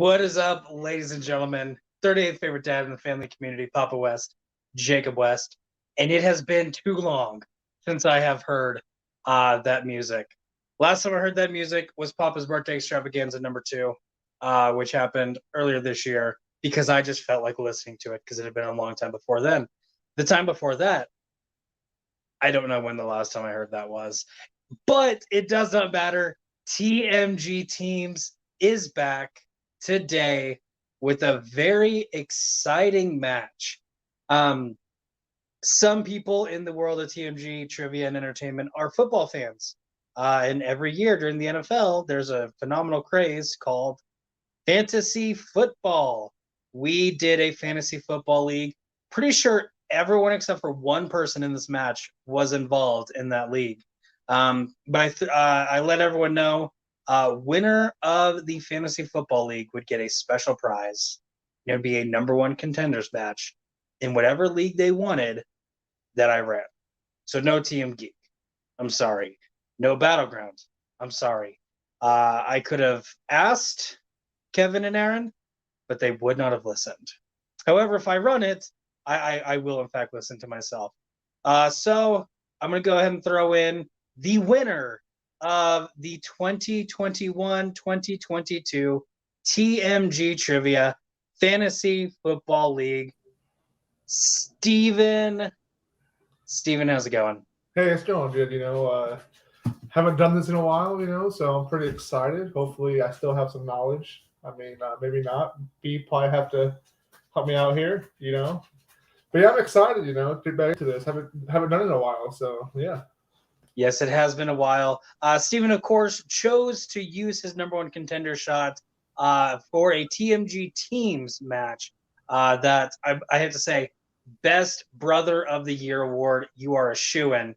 What is up, ladies and gentlemen? 38th favorite dad in the family community, Papa West, Jacob West. And it has been too long since I have heard that music. Last time I heard that music was Papa's Birthday Extravaganza #2, which happened earlier this year because I just felt like listening to it because it had been a long time before then. The time before that, I don't know when the last time I heard that was. But it does not matter. TMG Teams is back today with a very exciting match. Some people in the world of TMG trivia and entertainment are football fans. And every year during the NFL, there's a phenomenal craze called fantasy football. We did a fantasy football league. Pretty sure everyone except for one person in this match was involved in that league. But I let everyone know winner of the fantasy football league would get a special prize. It would be a #1 contenders match in whatever league they wanted that I ran. So no TM Geek. I'm sorry. No Battleground. I'm sorry. I could have asked Kevin and Aaron, but they would not have listened. However, if I run it, I will in fact listen to myself. So I'm going to go ahead and throw in the winner of the 2021-2022 TMG Trivia Fantasy Football League, Steven. Steven, how's it going? Hey, it's going good. Haven't done this in a while, so I'm pretty excited. Hopefully, I still have some knowledge. I mean, maybe not. B probably have to help me out here, But yeah, I'm excited, to get back to this. Haven't done it in a while, so yeah. Yes, it has been a while. Steven, of course, chose to use his #1 contender shot for a TMG Teams match that I have to say, Best Brother of the Year award. You are a shoo-in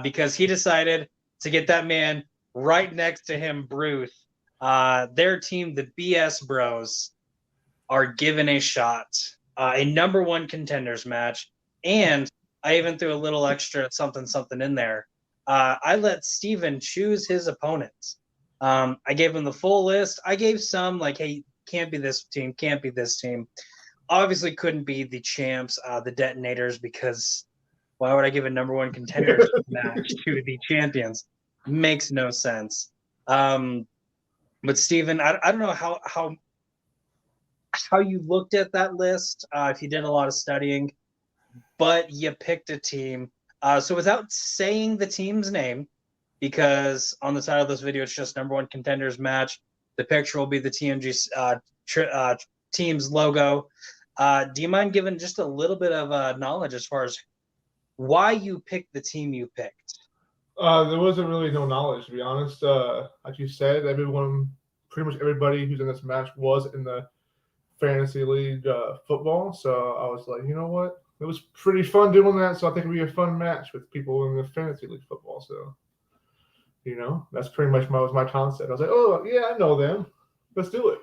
because he decided to get that man right next to him, Bruce. Their team, the BS Bros, are given a shot, a #1 contenders match, and I even threw a little extra something in there. I let Steven choose his opponents. I gave him the full list. I gave some like, hey, can't be this team, can't be this team. Obviously couldn't be the champs, the detonators, because why would I give a #1 contenders match to the champions? Makes no sense. But Steven, I don't know how you looked at that list, if you did a lot of studying, but you picked a team. So without saying the team's name, because on the title of this video, it's just #1 contenders match. The picture will be the TMG team's logo. Do you mind giving just a little bit of knowledge as far as why you picked the team you picked? There wasn't really no knowledge, to be honest. Like you said, pretty much everybody who's in this match was in the fantasy league football. So I was like, you know what? It was pretty fun doing that. So I think it'd be a fun match with people in the fantasy league football. So, that's pretty much was my concept. I was like, oh yeah, I know them. Let's do it.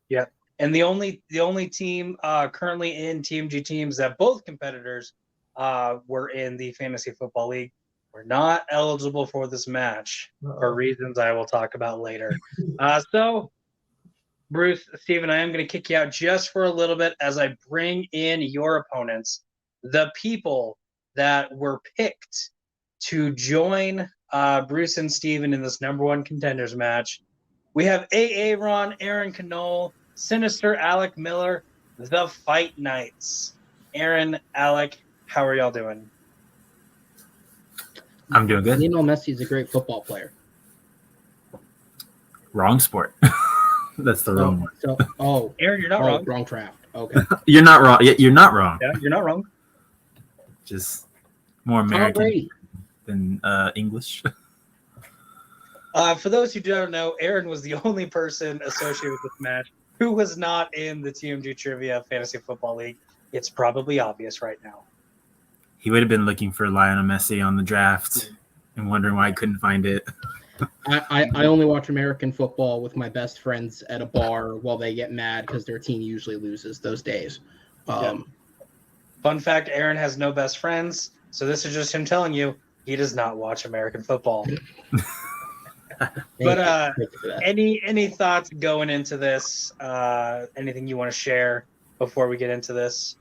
Yeah. And the only team currently in TMG Teams that both competitors were in the fantasy football league were not eligible for this match for reasons I will talk about later. So, Bruce, Steven, I am going to kick you out just for a little bit as I bring in your opponents, the people that were picked to join Bruce and Steven in this #1 contenders match. We have AA Ron, Aaron Knoll, Sinister Alec Miller, the Fight Knights. Aaron, Alec, how are y'all doing? I'm doing good. Lionel Messi is a great football player. Wrong sport. That's the wrong one. So, Aaron, you're not wrong. Wrong draft. Okay. You're not wrong. You're not wrong. Yeah, you're not wrong. Just more American than English. For those who don't know, Aaron was the only person associated with this match who was not in the TMG Trivia Fantasy Football League. It's probably obvious right now. He would have been looking for Lionel Messi on the draft and wondering why I couldn't find it. I only watch American football with my best friends at a bar while they get mad because their team usually loses those days. Fun fact, Aaron has no best friends, so this is just him telling you he does not watch American football. But any thoughts going into this? Anything you want to share before we get into this?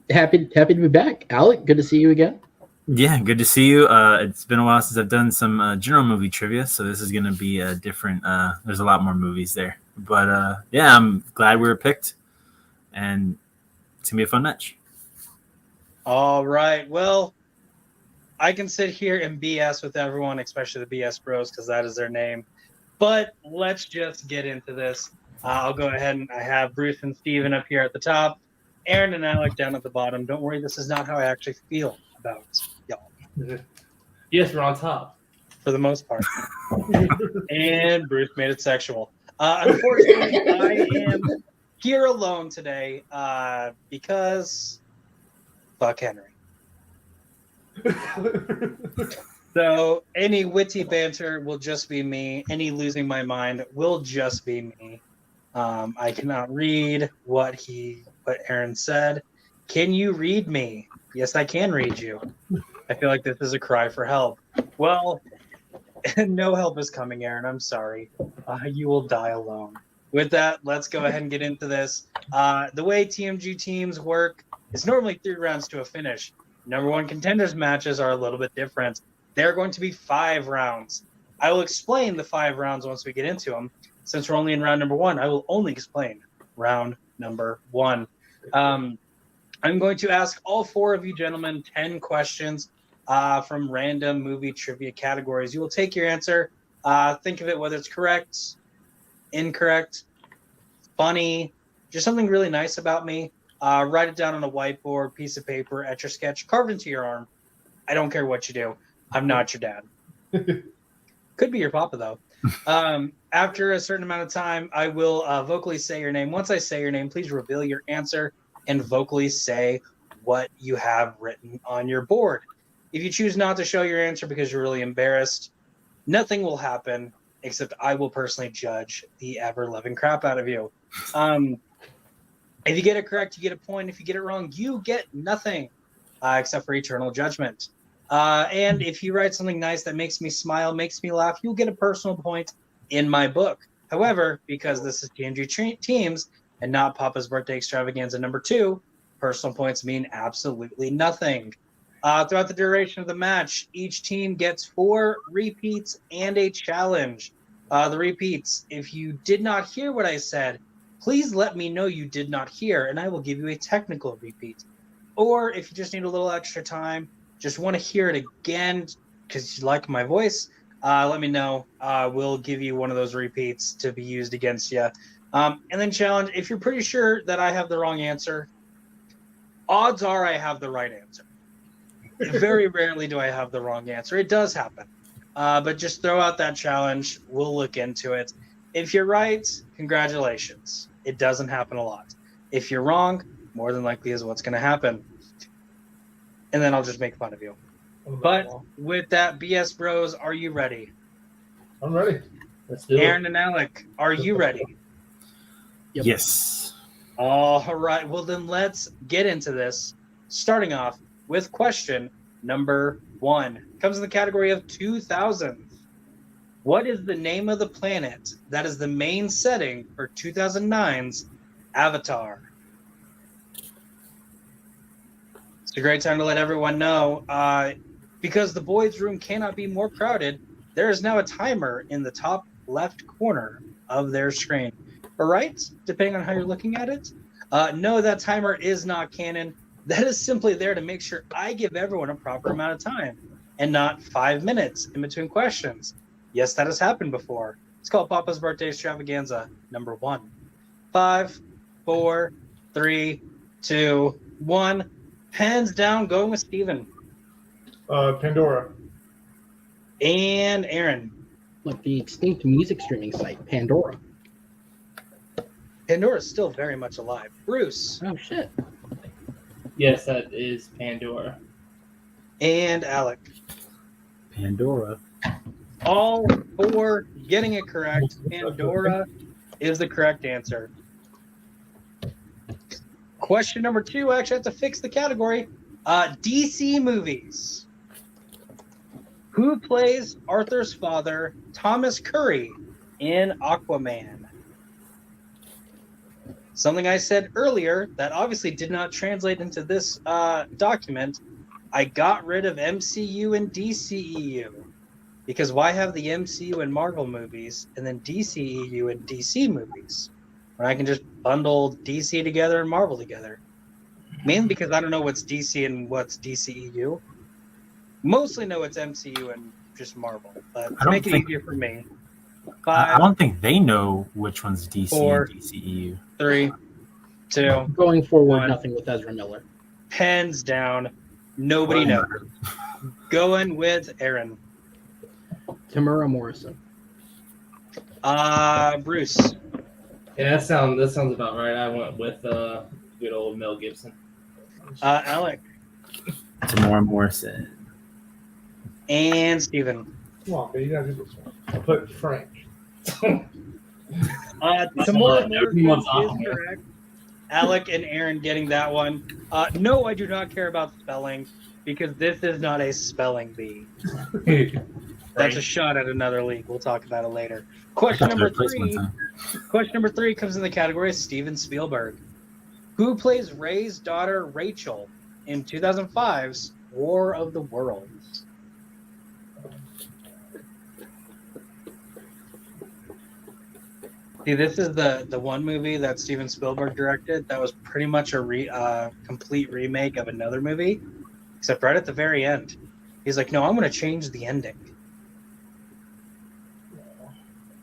Happy to be back. Alec, good to see you again. Yeah, good to see you. It's been a while since I've done some general movie trivia, so this is going to be a different. There's a lot more movies there, but yeah, I'm glad we were picked, and it's gonna be a fun match. All right. Well, I can sit here and BS with everyone, especially the BS Bros, because that is their name. But let's just get into this. I'll go ahead and I have Bruce and Steven up here at the top, Aaron and Alec down at the bottom. Don't worry, this is not how I actually feel about y'all. Yes, we're on top. For the most part. And Bruce made it sexual. Unfortunately, I am here alone today because fuck Henry. So any witty banter will just be me. Any losing my mind will just be me. I cannot read what Aaron said. Can you read me? Yes, I can read you. I feel like this is a cry for help. Well, no help is coming, Aaron. I'm sorry. You will die alone. With that, let's go ahead and get into this. The way TMG teams work is normally 3 rounds to a finish. Number 1 contenders matches are a little bit different. They're going to be 5 rounds. I will explain the 5 rounds once we get into them. Since we're only in round number 1, I will only explain round number 1. I'm going to ask all 4 of you gentlemen 10 questions from random movie trivia categories. You will take your answer. Think of it whether it's correct, incorrect, funny, just something really nice about me. Write it down on a whiteboard, piece of paper, etch your sketch, carve it into your arm. I don't care what you do. I'm not your dad. Could be your papa, though. After a certain amount of time, I will vocally say your name. Once I say your name, please reveal your answer and vocally say what you have written on your board. If you choose not to show your answer because you're really embarrassed, nothing will happen except I will personally judge the ever-loving crap out of you. If you get it correct, you get a point. If you get it wrong, you get nothing except for eternal judgment. And if you write something nice that makes me smile, makes me laugh, you'll get a personal point in my book. However, because this is TMG teams and not Papa's Birthday Extravaganza number 2, personal points mean absolutely nothing. Throughout the duration of the match, each team gets 4 repeats and a challenge. The repeats, if you did not hear what I said, please let me know you did not hear, and I will give you a technical repeat. Or if you just need a little extra time, just want to hear it again because you like my voice, let me know. We'll give you one of those repeats to be used against you. And then challenge, if you're pretty sure that I have the wrong answer, odds are I have the right answer. Very rarely do I have the wrong answer. It does happen. But just throw out that challenge. We'll look into it. If you're right, congratulations. It doesn't happen a lot. If you're wrong, more than likely is what's going to happen. And then I'll just make fun of you. But with that, BS Bros, are you ready? I'm ready. Let's do Aaron and Alec, are you ready? Yep. Yes. All right. Well, then let's get into this. Starting off with question number 1. Comes in the category of 2000. What is the name of the planet that is the main setting for 2009's Avatar? It's a great time to let everyone know, because the boys' room cannot be more crowded, there is now a timer in the top left corner of their screen. Or right, depending on how you're looking at it. No, that timer is not canon. That is simply there to make sure I give everyone a proper amount of time and not 5 minutes in between questions. Yes, that has happened before. It's called Papa's Birthday Extravaganza number 1. 5, 4, 3, 2, 1. Pens down, going with Steven. Pandora. And Aaron. Like the extinct music streaming site, Pandora. Pandora is still very much alive. Bruce. Oh, shit. Yes, that is Pandora. And Alec. Pandora. All 4 getting it correct. Pandora is the correct answer. Question number 2, I actually have to fix the category. DC movies. Who plays Arthur's father, Thomas Curry, in Aquaman? Something I said earlier that obviously did not translate into this document. I got rid of MCU and DCEU. Because why have the MCU and Marvel movies and then DCEU and DC movies? When I can just bundle DC together and Marvel together. Mainly because I don't know what's DC and what's DCEU. Mostly know it's MCU and just Marvel. But to make it easier for me. 5, I don't think they know which one's DC 4, and DCEU. 3, 2, Going forward, 1. nothing with Ezra Miller. Pens down. Nobody knows. Going with Aaron. Tamura Morrison. Bruce. Yeah, that sounds about right. I went with good old Mel Gibson. Alec. Tamora Morrison. And Steven. Come on, man, you gotta do this one. I put Frank. Tamora Everyone's Morrison off is here. correct. Alec and Aaron getting that one. No, I do not care about spelling because this is not a spelling bee. That's a shot at another league. We'll talk about it later. Question number 3. Question number 3 comes in the category of Steven Spielberg. Who plays Ray's daughter Rachel in 2005's War of the Worlds? See, this is the one movie that Steven Spielberg directed that was pretty much a complete remake of another movie, except right at the very end. He's like, no, I'm going to change the ending.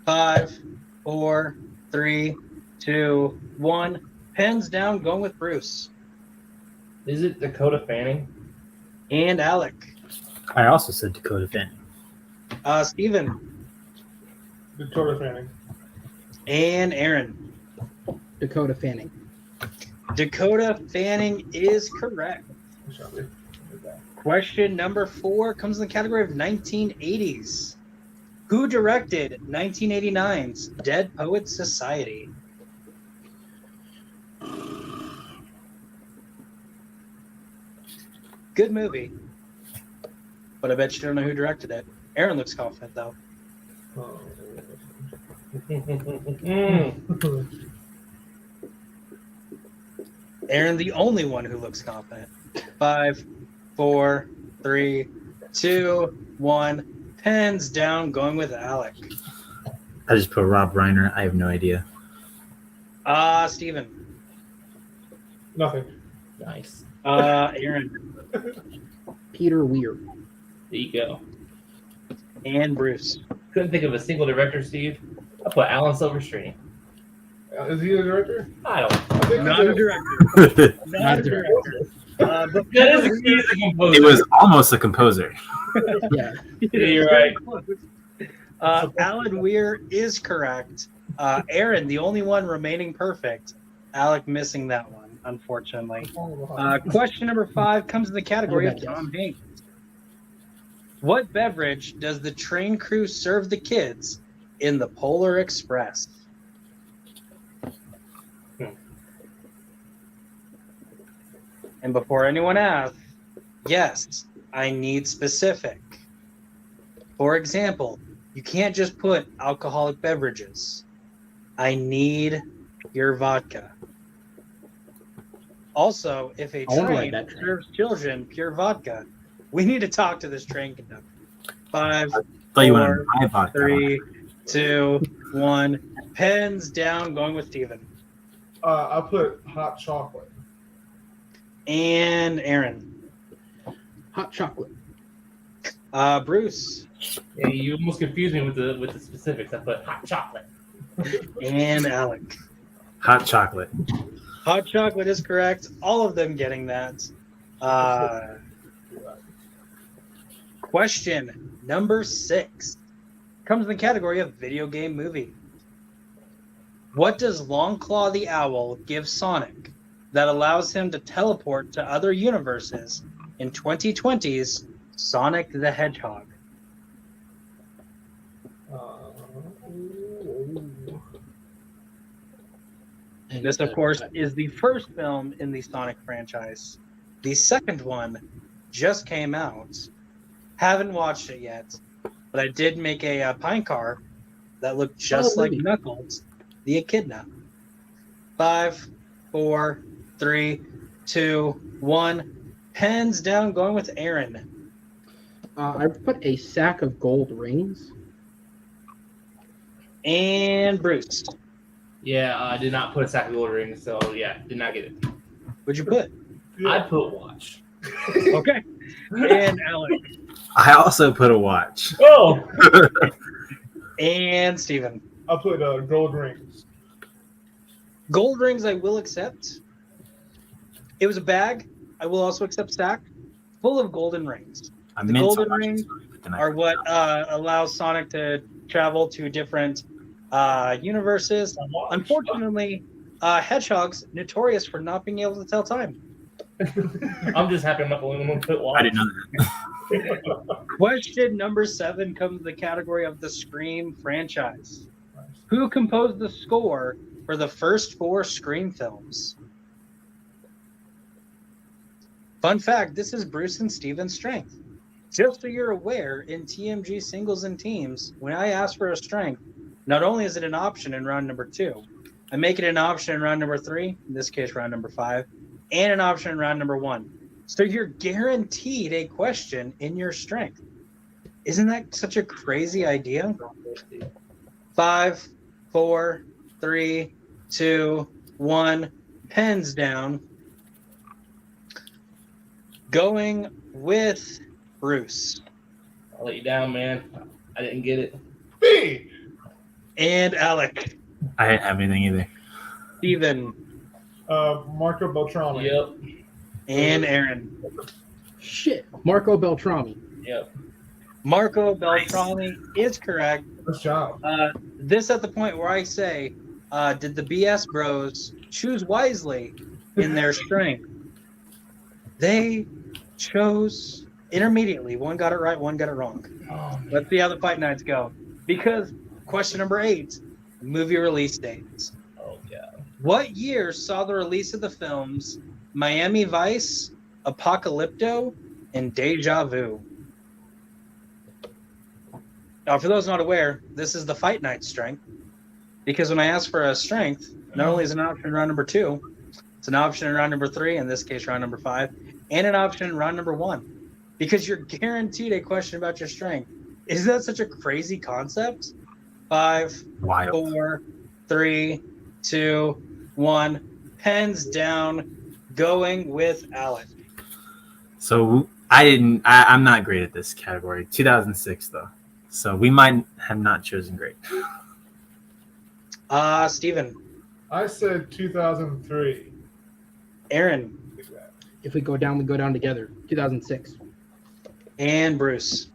5, 4, 3, 2, 1. Pens down, going with Bruce. Is it Dakota Fanning? And Alec. I also said Dakota Fanning. Steven. Dakota Fanning. And Aaron. Dakota Fanning. Dakota Fanning is correct. Question number 4 comes in the category of 1980s. Who directed 1989's Dead Poets Society? Good movie. But I bet you don't know who directed it. Aaron looks confident, though. Aaron, the only one who looks confident. 5, 4, 3, 2, 1. Pens down, going with Alec. I just put Rob Reiner. I have no idea. Steven. Nothing. Nice. Aaron. Peter Weir. There you go. And Bruce. Couldn't think of a single director, Steve. I put Alan Silverstream. Is he the director? I don't. I think Not he's a a- director. Not Not a a director. But That is a he's a composer. It was almost a composer. Yeah. Yeah, you're right. Alan Weir is correct. Aaron, the only one remaining perfect. Alec missing that one, unfortunately. Question number 5 comes in the category of Tom Hanks. What beverage does the train crew serve the kids in the Polar Express? And before anyone asks, yes, I need specific. For example, you can't just put alcoholic beverages. I need pure vodka. Also, if a I wanna train ride that train. serves children pure vodka, we need to talk to this train conductor. 5, Thought you 4, wanted my vodka. 3, 2, 1. Pens down, going with Steven. I put hot chocolate. And Aaron. Hot chocolate. Bruce. Yeah, you almost confused me with the specifics. I put hot chocolate. And Alec. Hot chocolate. Hot chocolate is correct. All of them getting that. Question number 6 comes in the category of video game movie. What does Longclaw the Owl give Sonic that allows him to teleport to other universes in 2020's Sonic the Hedgehog? This, of course, is the first film in the Sonic franchise. The second one just came out. Haven't watched it yet, but I did make a pine car that looked just like movie. Knuckles, the Echidna. 5, 4, 3, 2, 1. Hands down, going with Aaron. I put a sack of gold rings. And Bruce. Yeah, I did not put a sack of gold rings, so yeah, did not get it. What'd you put? I put watch. Okay. And Alec. I also put a watch. Oh, And Steven. I put gold rings. Gold rings I will accept. It was a bag. I will also accept sack. Full of golden rings. I The meant to golden watch rings this movie, but then I are what forgot. allows Sonic to travel to different universes. Unfortunately, Hedgehog's notorious for not being able to tell time. I'm just happy I'm not the only one who put watch. I didn't know that. Question number 7 comes to the category of the Scream franchise. Who composed the score for the first 4 Scream films? Fun fact, this is Bruce and Steven's strength. Just so you're aware, in TMG singles and teams, when I ask for a strength, not only is it an option in round number 2, I make it an option in round number 3, in this case round number 5, and an option in round number 1. So you're guaranteed a question in your strength. Isn't that such a crazy idea? 5, 4, 3, 2, 1. Pens down. Going with Bruce. I'll let you down, man. I didn't get it. B. And Alec. I didn't have anything either. Steven. Marco Beltrami. Yep. And Aaron. Shit. Marco Beltrami. Yep. Marco Beltrami is correct. Good job. This at the point where I say, did the BS bros choose wisely in their strength? They chose intermediately. One got it right, one got it wrong. Oh, Let's see how the fight nights go. Because question number 8, movie release dates. oh yeah. What year saw the release of the films Miami Vice, Apocalypto, and Deja Vu? Now, for those not aware, this is the fight night strength. Because when I ask for a strength, not only is it an option in round number 2, it's an option in round number 3, in this case round number 5, and an option in round number 1. Because you're guaranteed a question about your strength. Isn't that such a crazy concept? 5, Wild. 4, 3, 2, 1. Pens down. Going with Alec. So I'm not great at this category. 2006 though. So we might have not chosen great. Steven. I said 2003. Aaron. If we go down, we go down together. 2006. And Bruce.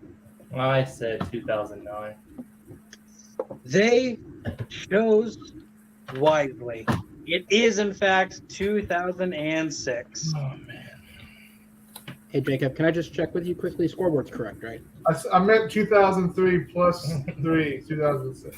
I said 2009. They chose wisely. It is, in fact, 2006. Oh man. Hey, Jacob, can I just check with you quickly? Scoreboard's correct, right? I meant 2003 plus 3, 2006.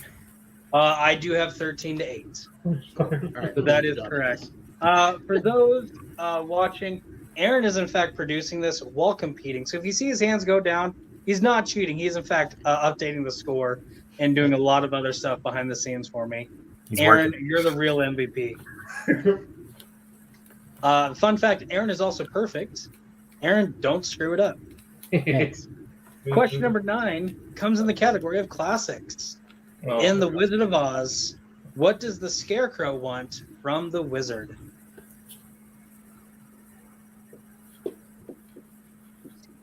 I do have 13 to 8. All right. So that is correct. For those watching, Aaron is, in fact, producing this while competing. So if you see his hands go down, he's not cheating. He's, in fact, updating the score and doing a lot of other stuff behind the scenes for me. He's Aaron, working. you're the real MVP. Fun fact, Aaron is also perfect. Aaron, don't screw it up. Thanks. Question number 9 comes in the category of classics. Oh, In The Wizard of Oz, what does the Scarecrow want from the wizard?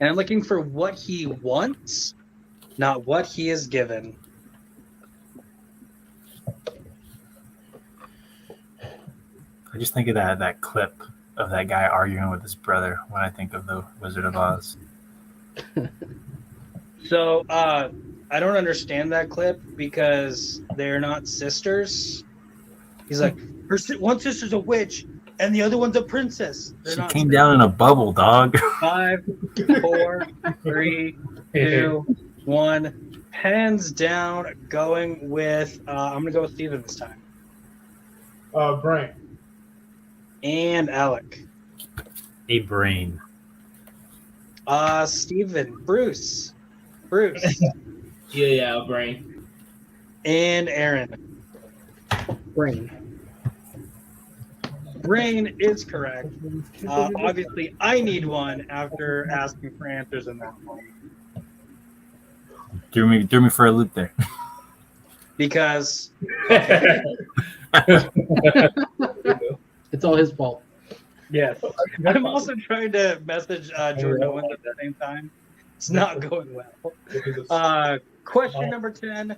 And I'm looking for what he wants, not what he is given. I just think of that clip of that guy arguing with his brother when I think of the Wizard of Oz. So, I don't understand that clip because they're not sisters. He's like, one sister's a witch and the other one's a princess. They're She not came down in a bubble, dog. 5, 4, 3, 2, 1. Hands down. Going with. I'm gonna go with Steven this time. Brain. And Alec. A brain. Bruce, Yeah, brain. and Aaron. Brain. Brain is correct. Obviously, I need one after asking for answers in that one Threw me for a loop there. because It's all his fault. yes, I'm also trying to message Jordan Owens at the same time. It's not going well. Question number 10.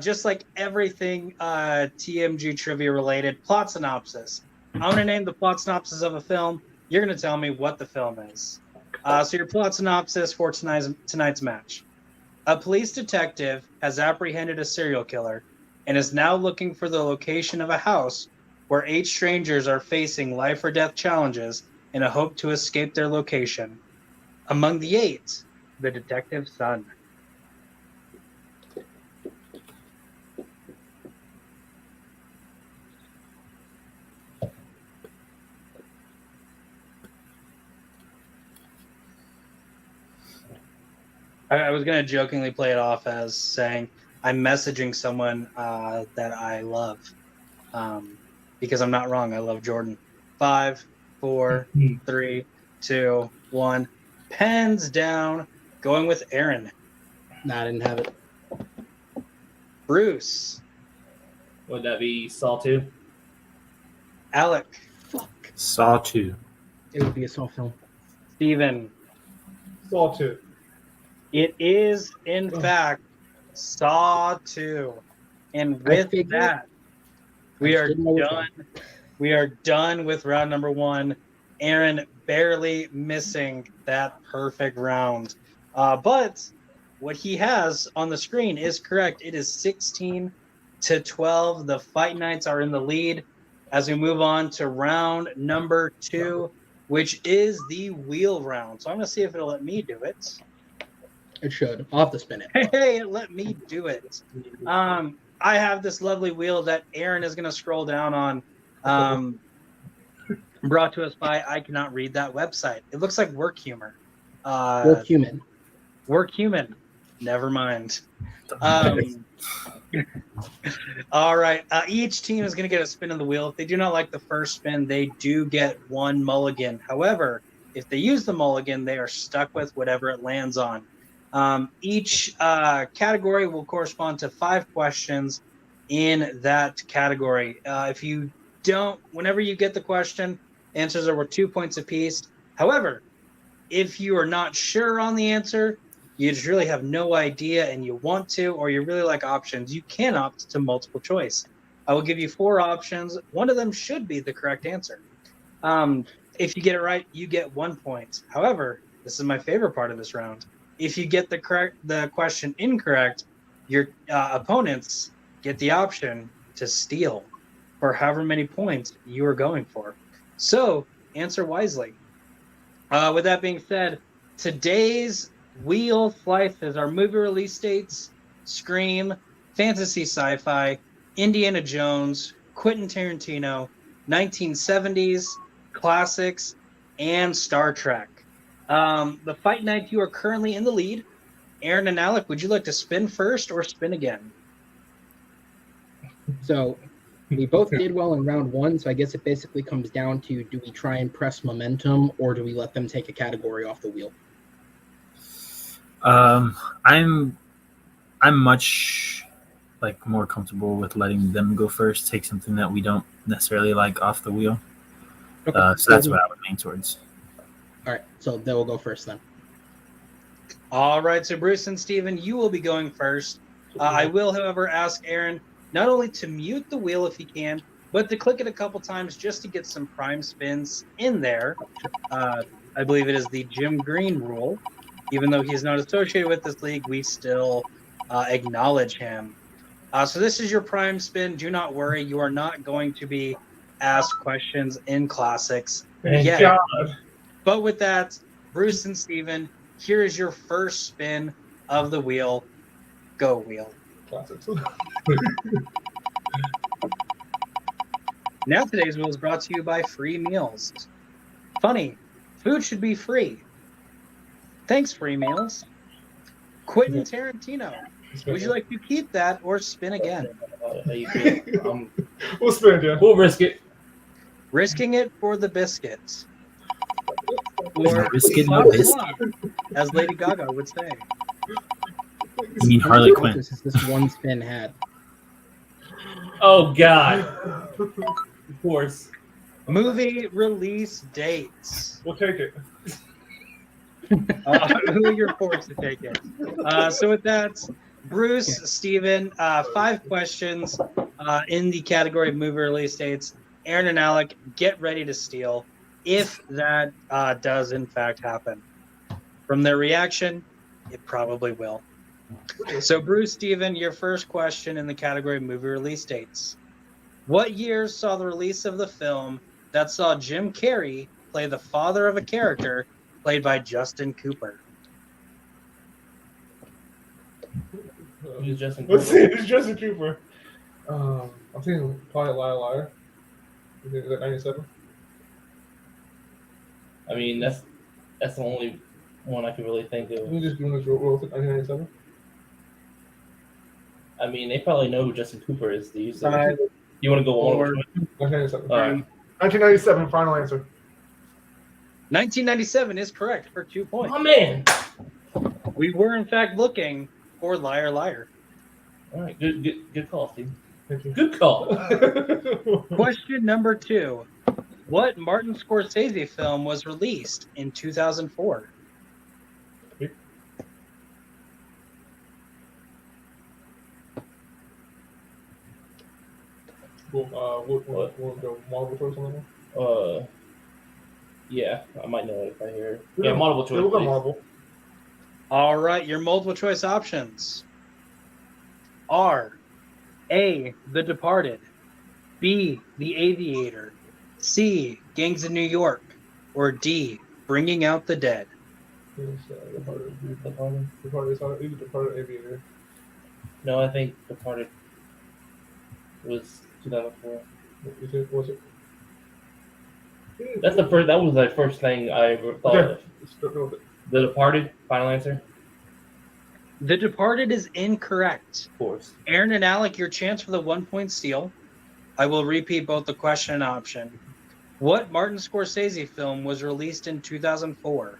Just like everything TMG trivia related, plot synopsis. I'm going to name the plot synopsis of a film. You're going to tell me what the film is. So your plot synopsis for tonight's match. A police detective has apprehended a serial killer and is now looking for the location of a house where 8 strangers are facing life or death challenges in a hope to escape their location. Among the 8, the detective's son. I was going to jokingly play it off as saying I'm messaging someone that I love because I'm not wrong. I love Jordan. 5, 4, 3, 2, 1. Pens down. Going with Aaron. Nah, I didn't have it. Bruce. Would that be Saw 2? Alec. Fuck. Saw 2. It would be a Saw film. Steven. Saw 2. It is, in fact, Saw 2. And with that, we are done. We are done with round number 1. Aaron barely missing that perfect round. But what he has on the screen is correct. It is 16-12. The Fight Knights are in the lead as we move on to round number 2, which is the wheel round. So I'm going to see if it'll let me do it. It should. I'll have to spin it. Hey, let me do it. I have this lovely wheel that Aaron is going to scroll down on. Brought to us by, I cannot read that website. It looks like Work Humor. Work Human. Work Human. Never mind. All right. Each team is going to get a spin of the wheel. If they do not like the first spin, they do get 1 mulligan. However, if they use the mulligan, they are stuck with whatever it lands on. Each category will correspond to 5 questions in that category. If you don't, whenever you get the question, answers are worth 2 points apiece. However, if you are not sure on the answer, you just really have no idea and you want to, or you really like options, you can opt to multiple choice. I will give you 4 options. One of them should be the correct answer. If you get it right, you get 1 point. However, this is my favorite part of this round. If you get the question incorrect, your opponents get the option to steal for however many points you are going for. So answer wisely. With that being said, today's wheel slices are movie release dates: Scream, fantasy sci-fi, Indiana Jones, Quentin Tarantino, 1970s, classics, and Star Trek. The Fight Night, you are currently in the lead. Aaron and Alec, would you like to spin first or spin again? So we both did well in round 1, so I guess it basically comes down to, do we try and press momentum or do we let them take a category off the wheel? I'm much more comfortable with letting them go first, take something that we don't necessarily like off the wheel. Okay. So that's what I would lean towards. All right, so they will go first then. All right, so Bruce and Steven, you will be going first. I will, however, ask Aaron not only to mute the wheel if he can, but to click it a couple times just to get some prime spins in there. I believe it is the Jim Green rule. Even though he's not associated with this league, we still acknowledge him. So this is your prime spin. Do not worry. You are not going to be asked questions in classics yet. But with that, Bruce and Steven, here is your first spin of the wheel. Go, wheel. Classics. Now today's wheel is brought to you by Free Meals. Funny, food should be free. Thanks, free meals. Quentin Tarantino. Would you like to keep that or spin again? How you feel? We'll spin it, yeah. We'll risk it. Risking it for the biscuits. No Or biscuit, no flop, biscuit. flop, as Lady Gaga would say. You mean How Harley many Quinn? answers has this one spin had? Oh God. Of course. Movie release dates. We'll take it. Who are your forks to take it? So with that, Bruce, Steven, 5 questions in the category of movie release dates. Aaron and Alec, get ready to steal if that does in fact happen. From their reaction, it probably will. So Bruce, Steven, your first question in the category of movie release dates. What year saw the release of the film that saw Jim Carrey play the father of a character played by Justin Cooper? Who's Justin Let's see. Cooper? It's Justin Cooper. I'm thinking probably Liar Liar. Is that 97? I mean, that's the only one I can really think Let of. me just do this real quick. 1997. I mean, they probably know who Justin Cooper is. Do you? So 5, you want to go on? 4, 1997. All right. 1997. Final answer. 1997 is correct for 2 points. Oh man! We were in fact looking for Liar Liar. All right, good call, Steve. Thank you. Good call. Question number 2. What Martin Scorsese film was released in 2004? We'll go multiple choice on that one. Yeah, I might know it if I hear it. Yeah, multiple choice. We'll go please. marble. All right, your multiple choice options are A, The Departed, B, The Aviator, C, Gangs of New York, or D, Bringing Out the Dead. Departed. Departed? Departed Aviator. No, I think Departed was 2004. You think was it? That's the first. That was the first thing I ever thought Okay. of. Let's go with it. The Departed. Final answer. The Departed is incorrect. Of course. Aaron and Alec, your chance for the 1-point steal. I will repeat both the question and option. What Martin Scorsese film was released in 2004?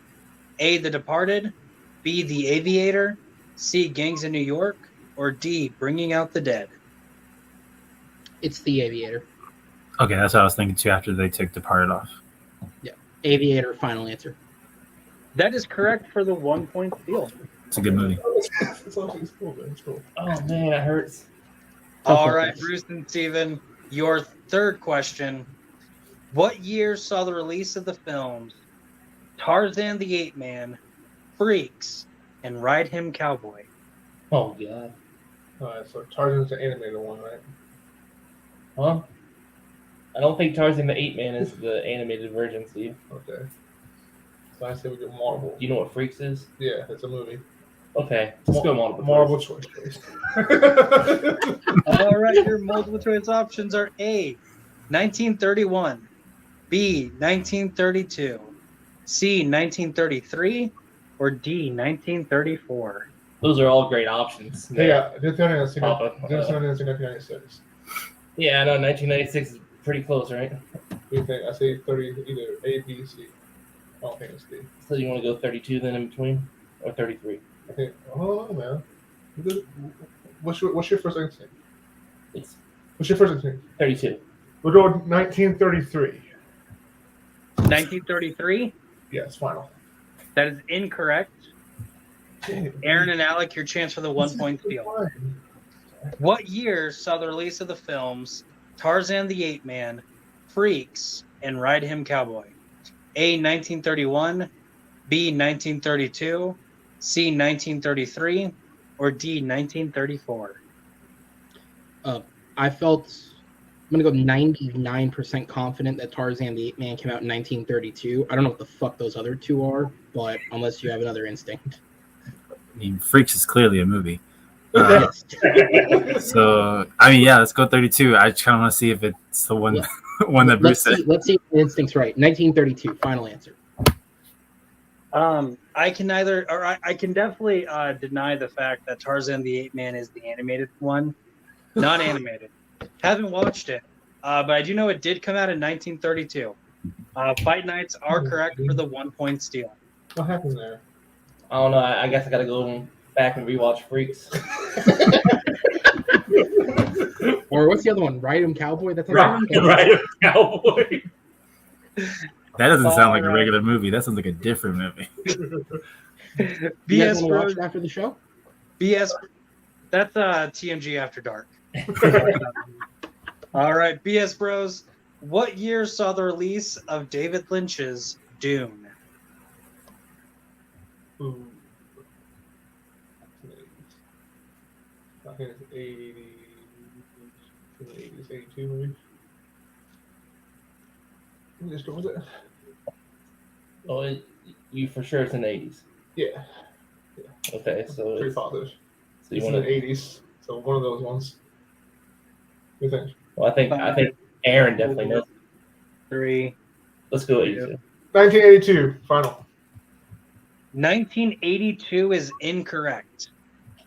A, The Departed, B, The Aviator, C, Gangs of New York, or D, Bringing Out the Dead? It's The Aviator. Okay, that's what I was thinking too. After they took Departed off. Aviator, final answer. That is correct for the 1-point steal. It's a good movie. It's cool, man. It's cool. Oh man, that hurts. All right, Bruce and Steven, your third question. What year saw the release of the films Tarzan the Ape Man, Freaks, and Ride Him Cowboy? Oh god. Alright, so Tarzan's the animated one, right? Huh? I don't think Tarzan the Ape Man is the animated version, Steve. Okay. So I say we get Marvel. Do you know what Freaks is? Yeah, it's a movie. Okay, let's go multiple. Marvel choice. choice, please. All right, your multiple choice options are A, 1931, B, 1932, C, 1933, or D, 1934. Those are all great options. Yeah, this one is Papa. 1996. Yeah, I know 1996 is pretty close, right? What do you think? I say 30, either A, B, C. I don't think it's D. So you want to go 32 then in between, or 33? I think. Oh man. What's your first instinct? It's What's your first instinct? 32. We'll go with 1933. 1933? Yes, final. That is incorrect. Dang, Aaron and Alec, your chance for the 1-point steal. What year saw the release of the films Tarzan the Ape Man, Freaks, and Ride Him Cowboy? A, 1931, B, 1932, C, 1933, or D, 1934? I felt I'm gonna go 99% confident that Tarzan the Ape Man came out in 1932. I don't know what the fuck those other two are, but unless you have another instinct. I mean, Freaks is clearly a movie. Yes. So, I mean, yeah, let's go 32. I just kind of want to see if it's the one, one that Bruce said. Let's see if the instinct's right. 1932, final answer. I I can I can definitely deny the fact that Tarzan the Ape Man is the animated one, not animated. Haven't watched it, but I do know it did come out in 1932. Fight Nights are correct for the 1 point steal. What happened there? I don't know. I guess I gotta go back and rewatch Freaks. Or what's the other one? Ride 'em Cowboy? That's Right, Cowboy. That doesn't sound like a regular movie. That sounds like a different movie. You guys BS want to watch Bros. it after the show? BS. That's TMG After Dark. All right, BS Bros. What year saw the release of David Lynch's Dune? Ooh. I think it's 80. 80s, 82 maybe. Let me just go with it. Oh, you for sure it's in the 80s. Yeah. Okay, so Pretty positive. So It's you in want the to? 80s. So one of those ones. What do you think? Well, I think Aaron definitely knows. 3. Let's go 82. 1982. Final. 1982 is incorrect.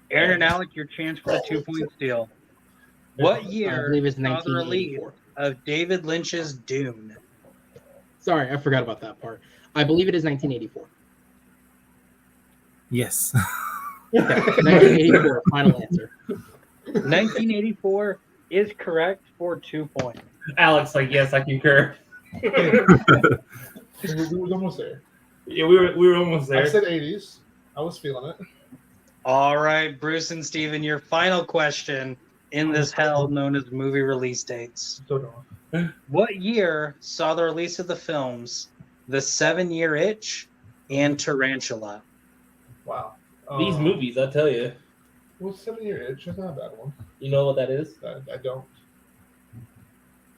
Aaron and Alec, your chance for the 2 point steal. What I year believe it's saw the release 1984. of David Lynch's Dune? Sorry, I forgot about that part. I believe it is 1984. Yes. Okay, 1984, final answer. 1984 is correct for 2 points. Alex, like, yes, I concur. We was almost there. Yeah, we were almost I there. said 80s. I was feeling it. All right, Bruce and Steven, your final question in this hell known as movie release dates. So don't. What year saw the release of the films The 7-Year Itch and Tarantula? Wow. These movies, I tell you. Well, 7-Year Itch. That's not a bad one. You know what that is? I don't.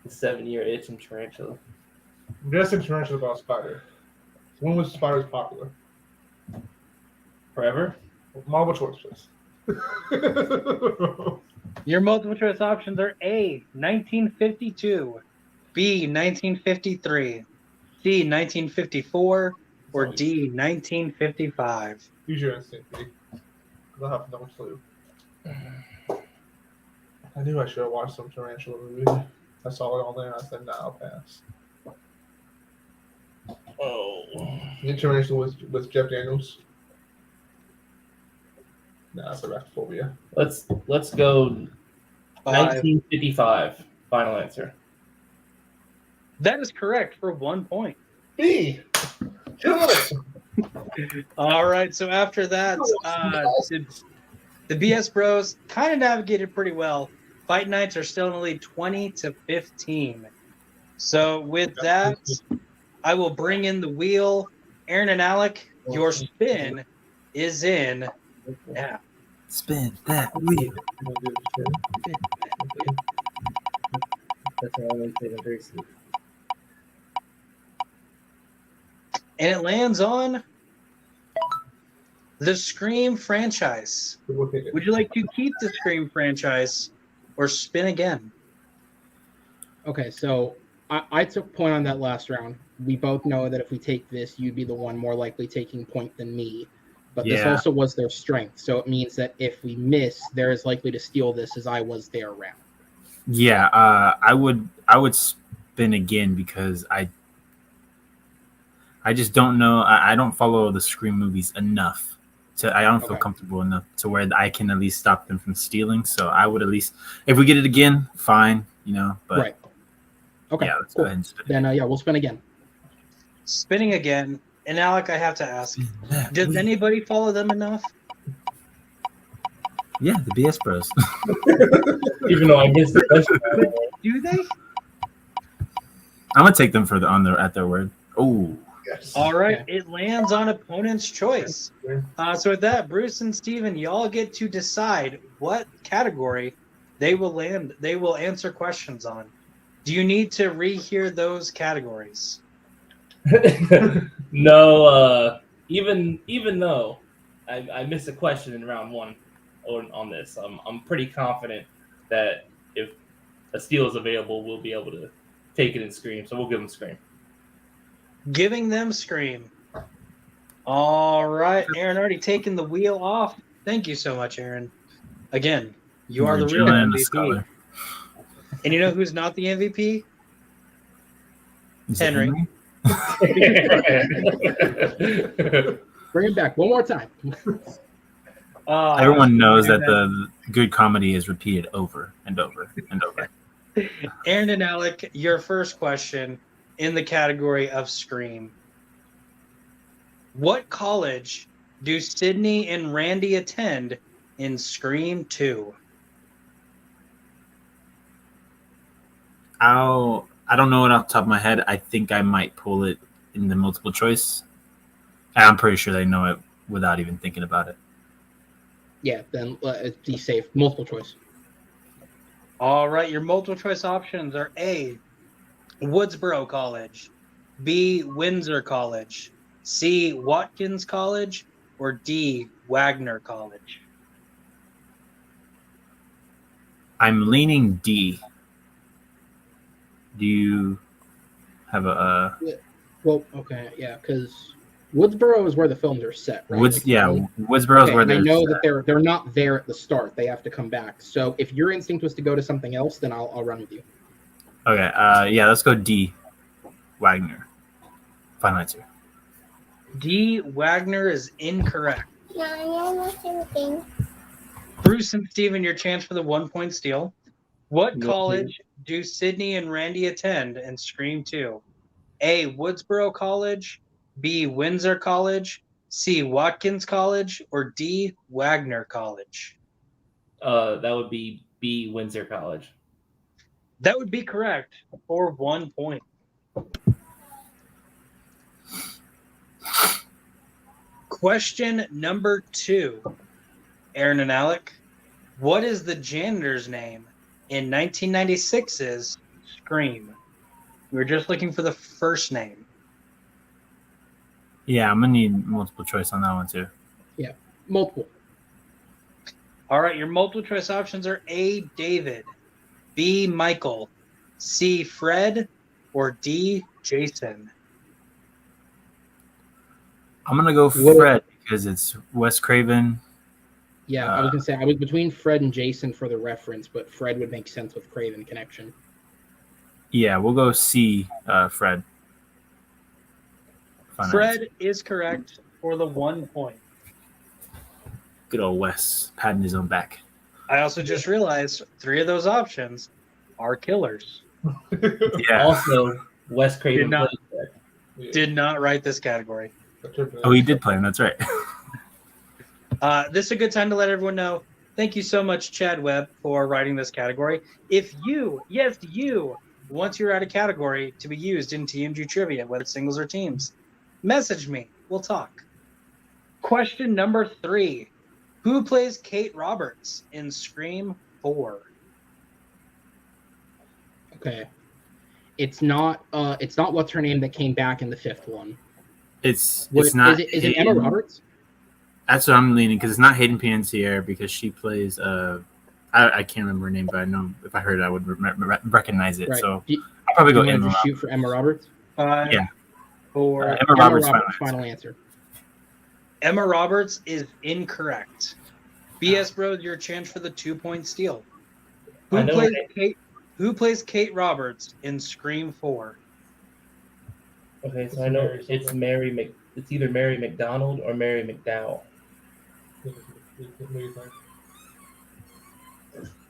The 7-Year Itch and Tarantula. I'm guessing Tarantula about Spider. When was Spiders popular? Forever? Multiple choice, please. Your multiple choice options are A, 1952, B, 1953, C, 1954, or D, 1955. Use your instinct, B. I have no clue. I knew I should have watched some Tarantula movies. I saw it all there and I said, nah, I'll pass. Oh. The Tarantula with Jeff Daniels. Nah, that's arachnophobia. Let's go 5. 1955. Final answer. That is correct for 1 point. B! Kill it! All right, so after that, the BS Bros kind of navigated pretty well. Fight Nights are still in the lead 20-15. So with that, I will bring in the wheel. Aaron and Alec, your spin is in now. Spin that wheel. That's what I'm saying. And it lands on the Scream franchise. Would you like to keep the Scream franchise or spin again? Okay, so I took point on that last round. We both know that if we take this, you'd be the one more likely taking point than me. But this also was their strength. So it means that if we miss, they're as likely to steal this as I was their round. Yeah, I would spin again because I just don't know. I don't follow the Scream movies enough. I don't feel comfortable enough to where I can at least stop them from stealing. So I would at least, if we get it again, fine, But right. Okay. Yeah, let's go ahead and spin. Then we'll spin again. Spinning again. And Alec, I have to ask, does anybody follow them enough? Yeah, the BS Bros. Even though I missed the question. Do they? I'm gonna take them at their word. Oh. Yes. All right, it lands on opponent's choice. So with that, Bruce and Steven, y'all get to decide what category they will answer questions on. Do you need to rehear those categories? No, even though I missed a question in round one on this, I'm pretty confident that if a steal is available, we'll be able to take it and Scream. So we'll give them Scream. Giving them Scream. All right, Aaron already taken the wheel off. Thank you so much, Aaron. Again, you are the real Magellan and a MVP. scholar. And you know who's not the MVP? Is it Henry. Bring it back one more time. Everyone knows that the good comedy is repeated over and over and over. Aaron and Alec, your first question in the category of Scream. What college do Sydney and Randy attend in Scream 2? I don't know it off the top of my head. I think I might pull it in the multiple choice. I'm pretty sure they know it without even thinking about it. Yeah, then be safe. Multiple choice. All right, your multiple choice options are A, Woodsboro College, B, Windsor College, C, Watkins College, or D, Wagner College. I'm leaning D. Do you have a? Well, okay, yeah, because Woodsboro is where the films are set, right? Woodsboro is where and I they're know set. that they're not there at the start. They have to come back. So if your instinct was to go to something else, then I'll run with you. Okay, yeah, let's go D. Wagner. Final answer. D, Wagner is incorrect. Bruce and Steven, your chance for the 1 point steal. What college do Sydney and Randy attend in Scream 2? A, Woodsboro College, B, Windsor College, C, Watkins College, or D, Wagner College? That would be B, Windsor College. That would be correct for 1 point. Question number 2. Aaron and Alec, what is the janitor's name in 1996's Scream? We were just looking for the first name. Yeah, I'm gonna need multiple choice on that one too. Yeah, multiple. All right, your multiple choice options are A, David, B, Michael, C, Fred, or D, Jason. I'm gonna go Fred because it's Wes Craven. Yeah, I was gonna say I was between Fred and Jason for the reference, but Fred would make sense with Craven connection. Yeah, we'll go C, Fred. Fred is correct for the 1 point. Good old Wes, patting his own back. I also just realized 3 of those options are killers. Yeah. Also, Wes Craven Did not write this category. Oh, he did play him. That's right. This is a good time to let everyone know. Thank you so much, Chad Webb, for writing this category. If you, yes, you, want your out of category to be used in TMG trivia, whether it's singles or teams, message me. We'll talk. Question number 3. Who plays Kate Roberts in Scream 4? Okay. It's not what's her name that came back in the 5th one. It's not. Is it Emma Roberts? That's what I'm leaning because it's not Hayden Panettiere because she plays. I can't remember her name, but I know if I heard it, I would recognize it. Right. So I'll probably go Emma Roberts. Shoot for Emma Roberts. 5, Yeah. 4. Emma Roberts. Final answer. Emma Roberts is incorrect. BS Bros, your chance for the 2 point steal. Who plays Kate Roberts in Scream 4? Okay, so I know it's it's either Mary McDonald or Mary McDowell.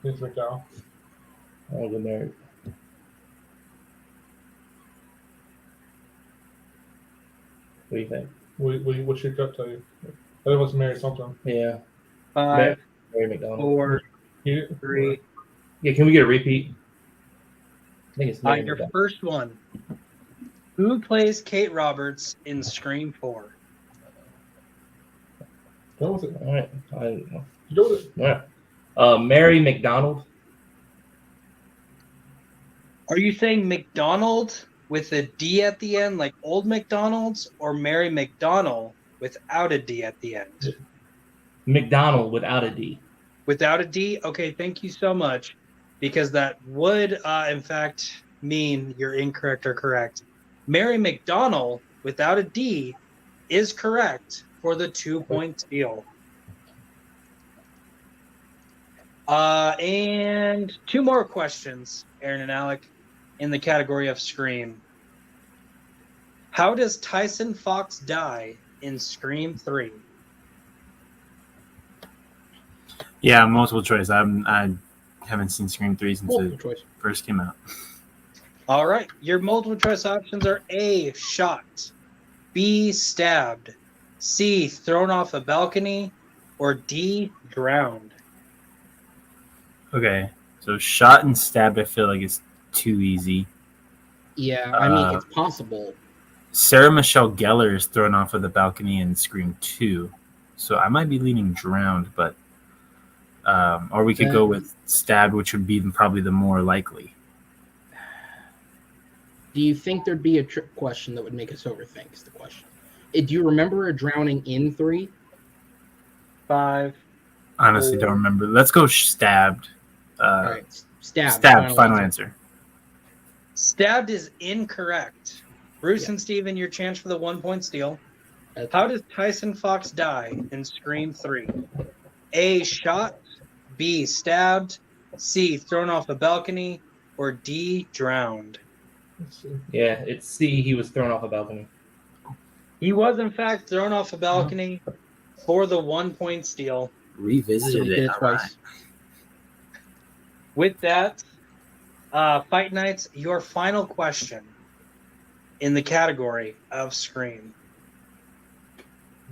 It's McDowell. I'll go Mary. What do you think? What's your gut tell you? I think it was Mary something. Yeah. 5, Mary McDonald. 4, 3. Yeah, can we get a repeat? I think it's Mary Your McDonald. first one. Who plays Kate Roberts in Scream 4? Go with it. All right. I don't know. Go with it. All right. Mary McDonald. Are you saying McDonald with a D at the end, like Old McDonald's, or Mary McDonald without a D at the end? McDonald without a D. Without a D? Okay, thank you so much, because that would, in fact, mean you're incorrect or correct. Mary McDonald without a D is correct for the 2-point steal. And 2 more questions, Aaron and Alec, in the category of Scream. How does Tyson Fox die in Scream 3? Yeah, multiple choice. I haven't seen Scream 3 since Multiple it choice. first came out. All right. Your multiple choice options are A, shot, B, stabbed, C, thrown off a balcony, or D, drowned. Okay, so shot and stabbed, I feel like it's too easy. Yeah, I mean, it's possible. Sarah Michelle Gellar is thrown off of the balcony in Scream 2, so I might be leaning drowned, but or we could go with stabbed, which would be probably the more likely. Do you think there'd be a trick question that would make us overthink? Is the question. Do you remember a drowning in 3? 5. Honestly, don't remember. Let's go stabbed. All right, stabbed. Final answer. Stabbed is incorrect. Bruce Yeah. and Steven, your chance for the 1-point steal. How does Tyson Fox die in Scream 3? A, shot, B, stabbed, C, thrown off a balcony, or D, drowned? Let's see. Yeah, it's C. He was thrown off a balcony. He was, in fact, thrown off a balcony for the 1-point steal. Revisited So we did it it twice. Right. With that, Fight Nights, your final question in the category of Scream.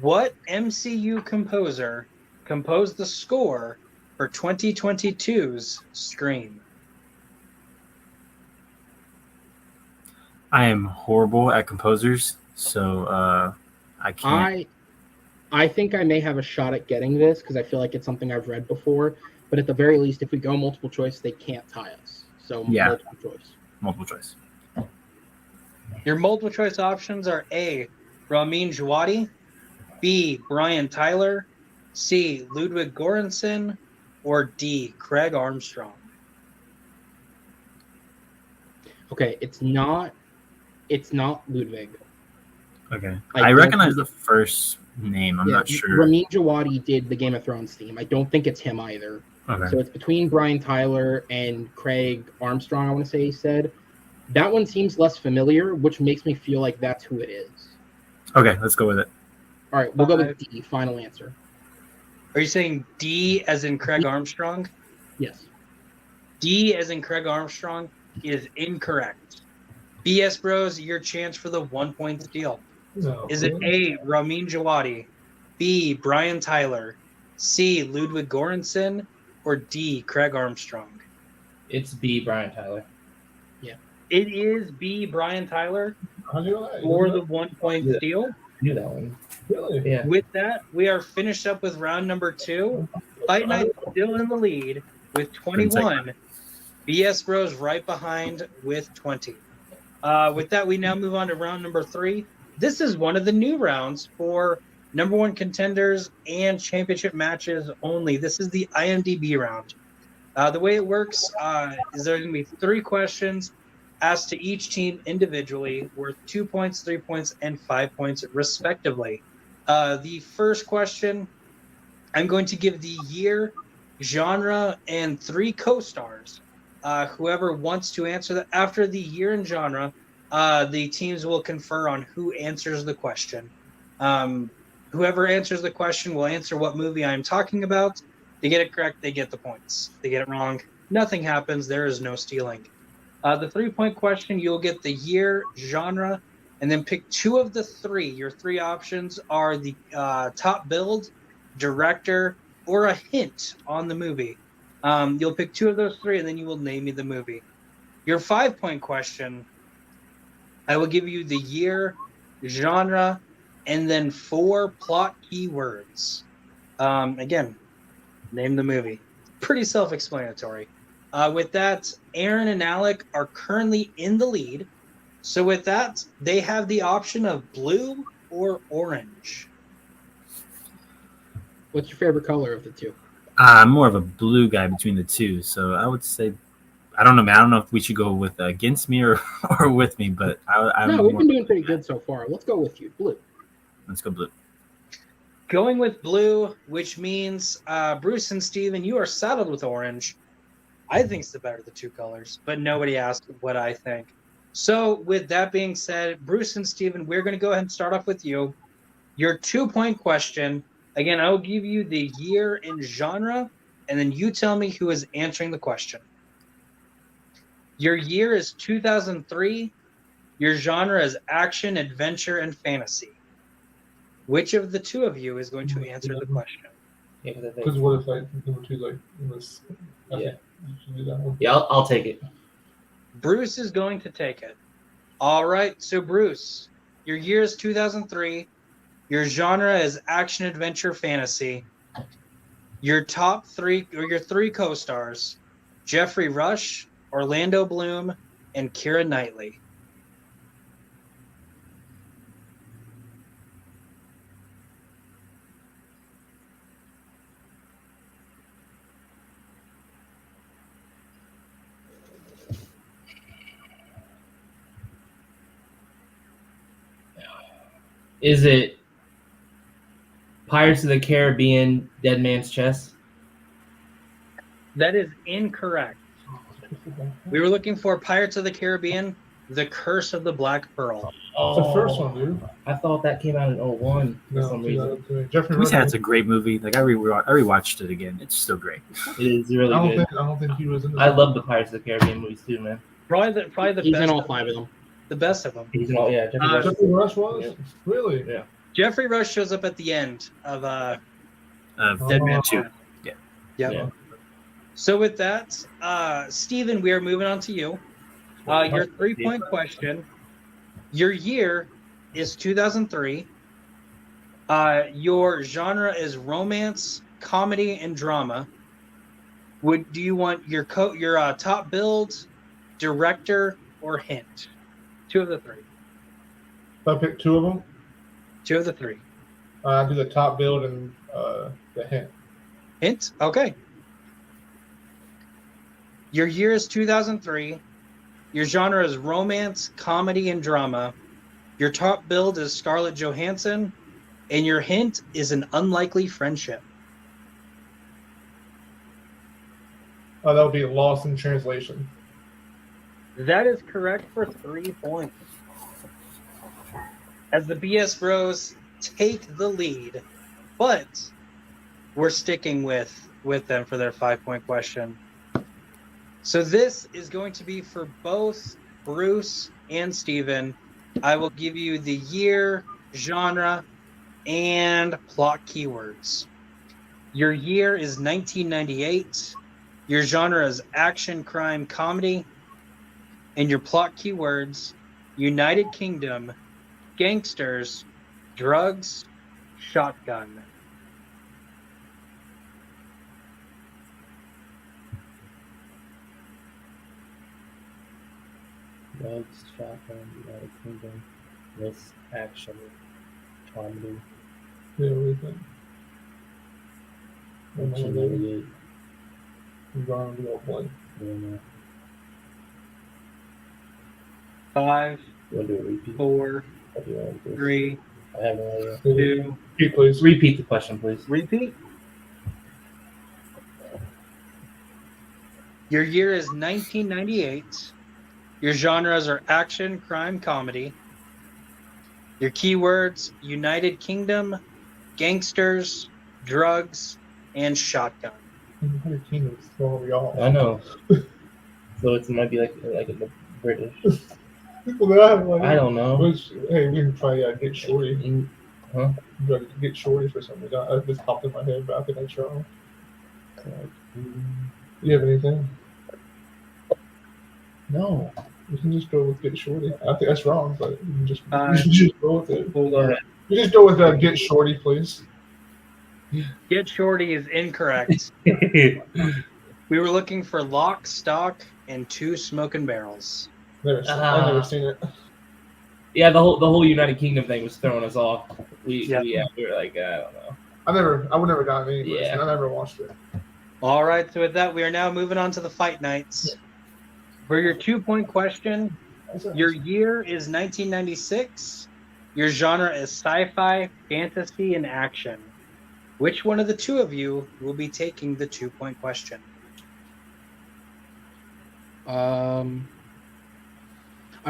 What MCU composer composed the score for 2022's Scream? I am horrible at composers, so I can't. I think I may have a shot at getting this because I feel like it's something I've read before. But at the very least, if we go multiple choice, they can't tie us. So Yeah. multiple choice. Multiple choice. Your multiple choice options are A, Ramin Djawadi, B, Brian Tyler, C, Ludwig Göransson, or D, Craig Armstrong. Okay, it's not Ludwig. Okay. I I don't recognize think the first name. I'm Yeah, not sure. Ramin Djawadi did the Game of Thrones theme. I don't think it's him either. Okay. So it's between Brian Tyler and Craig Armstrong, I want to say he said. That one seems less familiar, which makes me feel like that's who it is. Okay, let's go with it. All right, we'll go with D, final answer. Are you saying D as in Craig Armstrong? Yes. D as in Craig Armstrong is incorrect. BS Bros, your chance for the 1-point steal. No. Is it A, Ramin Djawadi, B, Brian Tyler, C, Ludwig Göransson, or D, Craig Armstrong? It's B. Brian Tyler. It is B, Brian Tyler How do you know that? for the 1-point Yeah. steal. I knew that one. Really? Yeah. With that, we are finished up with round number 2. Fight Night still in the lead with 21. BS Bros right behind with 20. With that, we now move on to round number 3. This is one of the new rounds for number 1 contenders and championship matches only. This is the IMDb round. The way it works is there's going to be 3 questions asked to each team individually, worth 2 points, 3 points, and 5 points, respectively. The first question, I'm going to give the year, genre, and 3 co-stars. Whoever wants to answer that after the year and genre, the teams will confer on who answers the question. Whoever answers the question will answer what movie I'm talking about. They get it correct, they get the points. They get it wrong, nothing happens. There is no stealing. The 3-point question, you'll get the year, genre, and then pick 2 of the 3. Your 3 options are the top build, director, or a hint on the movie. You'll pick 2 of those 3, and then you will name me the movie. Your 5-point question, I will give you the year, genre, and then 4 plot keywords. Again, name the movie. Pretty self-explanatory. With that, Aaron and Alec are currently in the lead. So with that, they have the option of blue or orange. What's your favorite color of the 2? I'm more of a blue guy between the 2, so I would say, I don't know, man. I don't know if we should go with against me or with me, but I'm No, we've more, been doing pretty good so far. Let's go with you. Blue. Let's go blue. Going with blue, which means Bruce and Steven, you are saddled with orange. I think it's the better of the two colors, but nobody asked what I think. So with that being said, Bruce and Steven, we're going to go ahead and start off with you. Your 2-point question. Again, I will give you the year and genre, and then you tell me who is answering the question. Your year is 2003. Your genre is action, adventure, and fantasy. Which of the two of you is going to answer the question? Because what if like number two like was? Yeah. You should do that one. Yeah, I'll take it. Bruce is going to take it. All right. So Bruce, your year is 2003. Your genre is action, adventure, fantasy. Your top three or your three co-stars: Jeffrey Rush, Orlando Bloom, and Keira Knightley. Is it Pirates of the Caribbean, Dead Man's Chest? That is incorrect. We were looking for Pirates of the Caribbean, The Curse of the Black Pearl. It's the first one, dude. I thought that came out in 01 for No, some reason. Jeffrey We Rush. said it's a great movie. Like I rewatched it again. It's still great. It is really I good. don't think he was in. I love the Pirates of the Caribbean movies too, man. Probably the He's best. in all 5 of them. The best of them. He's in all, yeah. Jeffrey Rush. Jeffrey Rush was Yeah. really. Yeah. Jeffrey Rush shows up at the end of Dead Man 2. Yep. Yeah. So with that, Steven, we are moving on to you. Your 3-point question. Your year is 2003. Your genre is romance, comedy, and drama. Do you want your top build, director, or hint? 2 of the 3. If I pick two of them, 2 of the 3. I do the top build and the hint. Hint? Okay. Your year is 2003. Your genre is romance, comedy, and drama. Your top build is Scarlett Johansson. And your hint is an unlikely friendship. That would be Lost in Translation. That is correct for 3 points. As the BS Bros take the lead, but we're sticking with them for their 5-point question. So this is going to be for both Bruce and Steven. I will give you the year, genre, and plot keywords. Your year is 1998. Your genre is action, crime, comedy. And your plot keywords: United Kingdom, gangsters, drugs, shotgun. Drugs, shotgun, United Kingdom, this action, comedy, Yeah, what do you think? 1998. I'm going to go blank. Yeah, 5, you want to do a repeat? 4, What do you want to do? 3, I have no idea. 2. Repeat, please. Repeat the question, please. Repeat. Your year is 1998. Your genres are action, crime, comedy. Your keywords: United Kingdom, gangsters, drugs, and shotgun. United Kingdom is throwing me off. I know. So it might be like the British. People that I have, like, I don't know. Hey, we can try Get Shorty. Huh? Get Shorty for some reason. It just popped in my head, but I think that's wrong. You have anything? No. You can just go with Get Shorty. I think that's wrong, but you can just, go with it. Hold on. You just go with Get Shorty, please. Get Shorty is incorrect. We were looking for Lock, Stock, and 2 Smoking Barrels. I've never seen it. Yeah, the whole United Kingdom thing was throwing us off. We were like, I don't know. I would never got any. Yeah. I never watched it. All right, so with that, we are now moving on to the fight nights. For your 2-point question, your year is 1996. Your genre is sci-fi, fantasy, and action. Which one of the two of you will be taking the 2-point question? I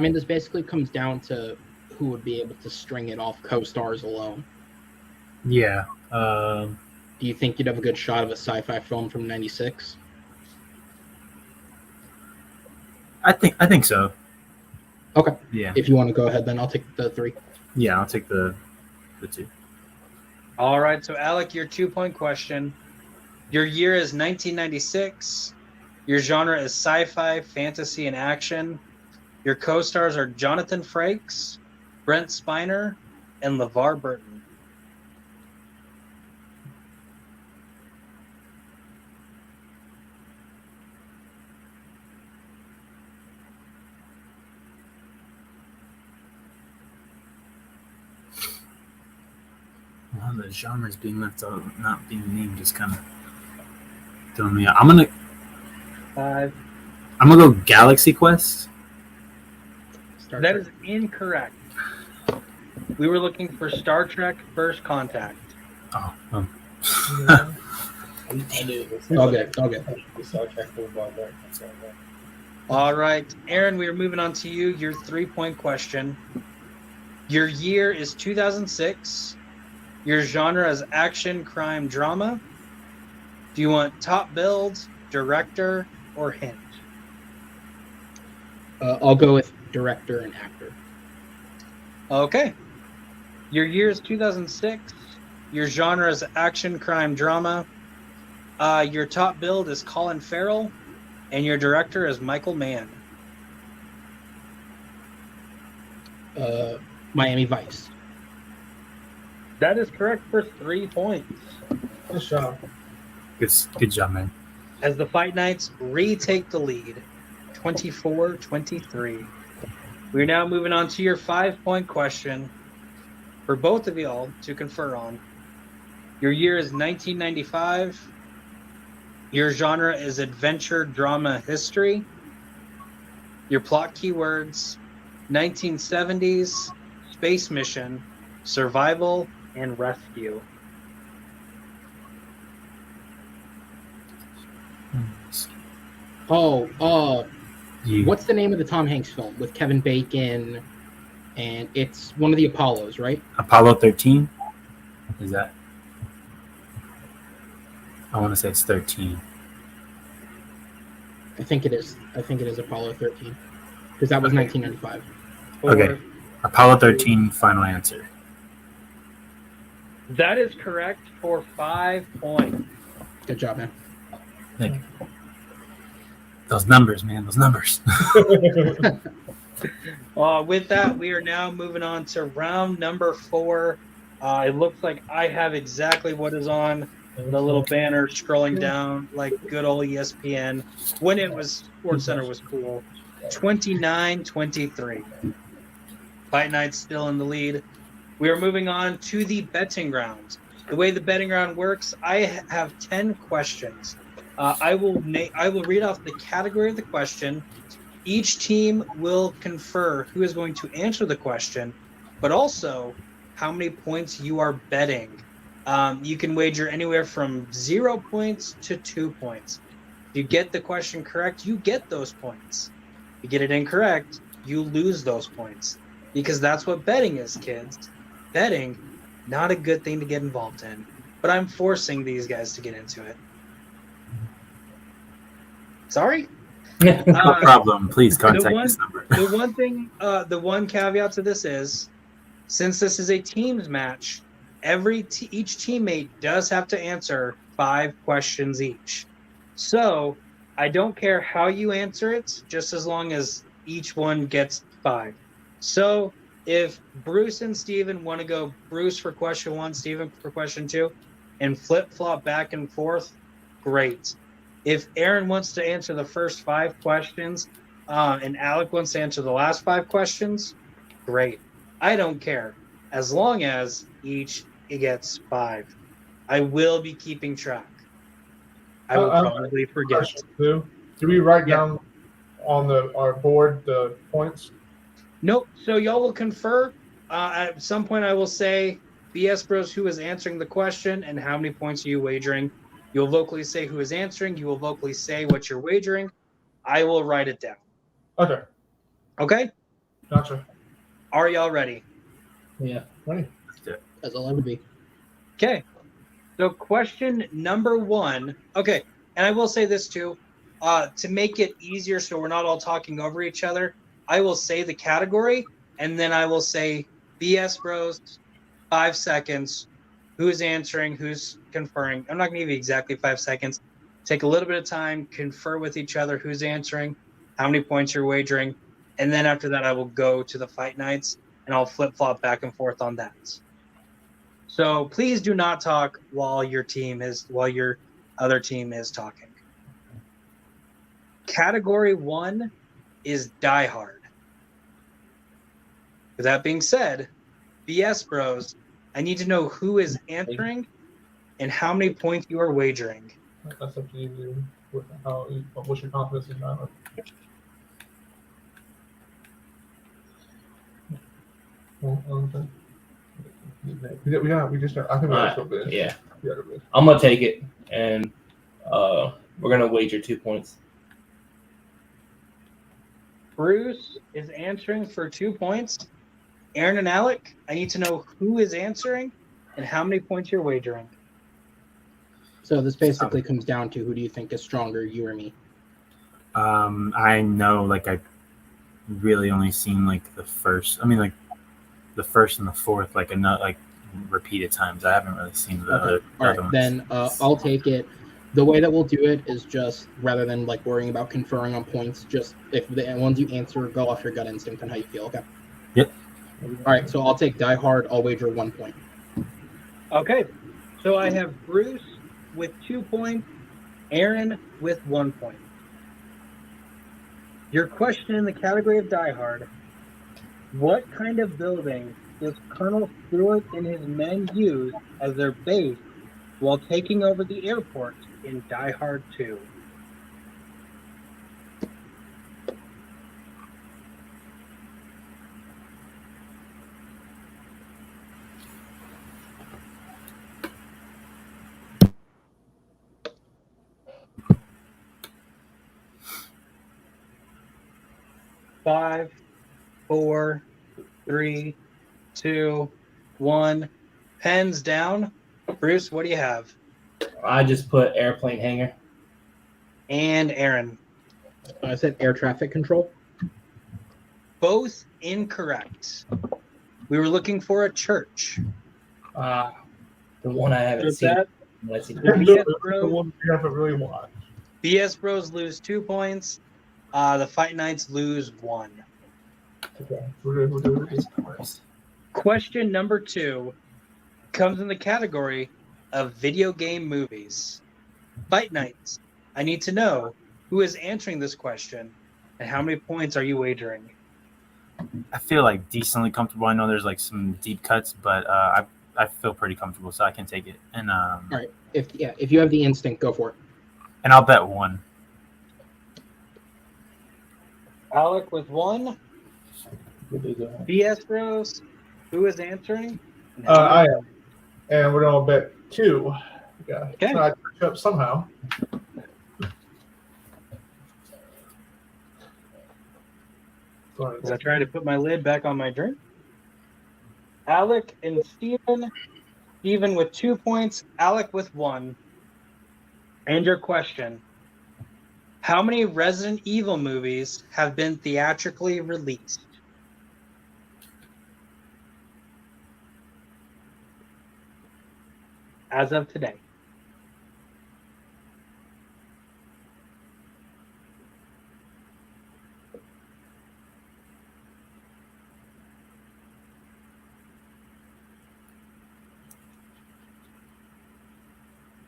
mean, this basically comes down to who would be able to string it off co-stars alone. Yeah. Do you think you'd have a good shot of a sci-fi film from '96? I think so. Okay. Yeah. If you want to go ahead, then I'll take the 3. Yeah, I'll take the 2. All right, so Alec, your 2-point question. Your year is 1996. Your genre is sci-fi, fantasy, and action. Your co-stars are Jonathan Frakes, Brent Spiner, and LeVar Burton. Wow, the genres being left out, not being named, just kind of throwing me out. I'm gonna 5. go Galaxy Quest. Star That Trek. is incorrect. We were looking for Star Trek First Contact. Oh, I'll get it. All right, Aaron, we are moving on to you. Your 3-point question. Your year is 2006. Your genre is action, crime, drama. Do you want top build, director, or hint? I'll go with director and actor. Okay. Your year is 2006. Your genre is action, crime, drama. Your top build is Colin Farrell, and your director is Michael Mann. Miami Vice. That is correct for 3 points. Good job. good job, man. As the Fight Knights retake the lead, 24-23. We're now moving on to your 5-point question for both of y'all to confer on. Your year is 1995. Your genre is adventure, drama, history. Your plot keywords, 1970s, space mission, survival, and rescue. What's the name of the Tom Hanks film with Kevin Bacon? And it's one of the Apollos, right? Apollo 13? Is that? I want to say it's 13. I think it is. I think it is Apollo 13 because that was 1995. Okay. Apollo 13, final answer. That is correct for 5 points. Good job, man. Thank you. Those numbers, man. Those numbers. With that, we are now moving on to round number 4. It looks like I have exactly what is on the little banner scrolling down like good old ESPN when it was SportsCenter was cool. 29-23. Fight Night's still in the lead. We are moving on to the betting round. The way the betting round works, I have 10 questions. I will read off the category of the question. Each team will confer who is going to answer the question, but also how many points you are betting. You can wager anywhere from 0 points to 2 points. If you get the question correct, you get those points. If you get it incorrect, you lose those points. Because that's what betting is, kids. Betting, not a good thing to get involved in. But I'm forcing these guys to get into it. Sorry? No problem. Please contact this number. The one caveat to this is, since this is a teams match, each teammate does have to answer 5 questions each. So I don't care how you answer it, just as long as each one gets 5. So if Bruce and Steven want to go Bruce for question 1, Steven for question 2, and flip-flop back and forth, great. If Aaron wants to answer the first 5 questions and Alec wants to answer the last 5 questions, great. I don't care. As long as each gets 5. I will be keeping track. I will probably forget. Do we write down on our board the points? Nope. So y'all will confer. At some point, I will say, BS Bros, who is answering the question and how many points are you wagering? You'll vocally say who is answering. You will vocally say what you're wagering. I will write it down. Okay. Okay? Gotcha. Are y'all ready? Yeah. Ready? As all I would be. Okay. So question number 1. Okay. And I will say this too. To make it easier so we're not all talking over each other, I will say the category and then I will say BS Bros, 5 seconds, who's answering, who's conferring. I'm not going to give you exactly 5 seconds. Take a little bit of time, confer with each other who's answering, how many points you're wagering, and then after that I will go to the fight nights and I'll flip-flop back and forth on that. So please do not talk while your other team is talking. Category 1 is Die Hard. With that being said, BS Bros, I need to know who is answering and how many points you are wagering. That's up to you. What's your confidence in that? We just. I think we're so big. Yeah. Yeah. I'm gonna take it, and we're gonna wager 2 points. Bruce is answering for 2 points. Aaron and Alec, I need to know who is answering and how many points you're wagering. So this basically comes down to who do you think is stronger, you or me? I know, like, I really only seen like the first. I mean, like the first and the fourth, like repeated times. I haven't really seen the other. All right, then I'll take it. The way that we'll do it is just rather than like worrying about conferring on points, just if the ones you answer, go off your gut instinct and how you feel. Okay. Yep. All right, so I'll take Die Hard. I'll wager 1 point. Okay. So I have Bruce with 2 points, Aaron with 1 point. Your question in the category of Die Hard: what kind of building does Colonel Stewart and his men use as their base while taking over the airport in Die Hard 2? Five, 4, 3, 2, 1. Pens down. Bruce, what do you have? I just put airplane hangar. And Aaron. I said air traffic control. Both incorrect. We were looking for a church. The one I haven't What's seen. that? Let's see. BS The Bros, one we haven't really watched. BS Bros lose 2 points. The Fight Knights lose 1. Okay. We're good. Question number 2 comes in the category of video game movies. Fight Knights, I need to know who is answering this question and how many points are you wagering? I feel like decently comfortable. I know there's like some deep cuts, but I feel pretty comfortable, so I can take it. And All right, if you have the instinct, go for it. And I'll bet 1. Alec with 1. BS Bros, who is answering? And how I many? am. And we're gonna bet 2. Yeah. Okay. Try to catch up somehow. As I try to put my lid back on my drink. Alec and Steven. Steven with 2 points, Alec with 1. And your question: how many Resident Evil movies have been theatrically released? As of today.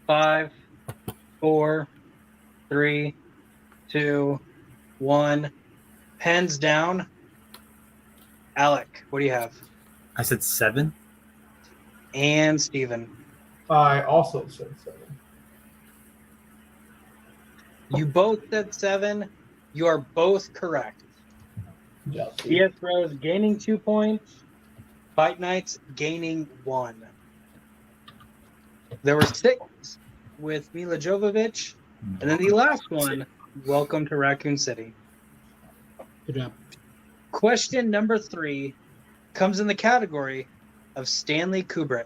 Five, 4, 3, 2, 1. Pens down. Alec, what do you have? I said 7. And Steven. I also said 7. You both said 7. You are both correct. Yeah, BS Bros gaining 2 points. Fight Nights gaining 1. There were 6 with Mila Jovovich, and then the last one, welcome to Raccoon City. Good job. Question number 3 comes in the category of Stanley Kubrick.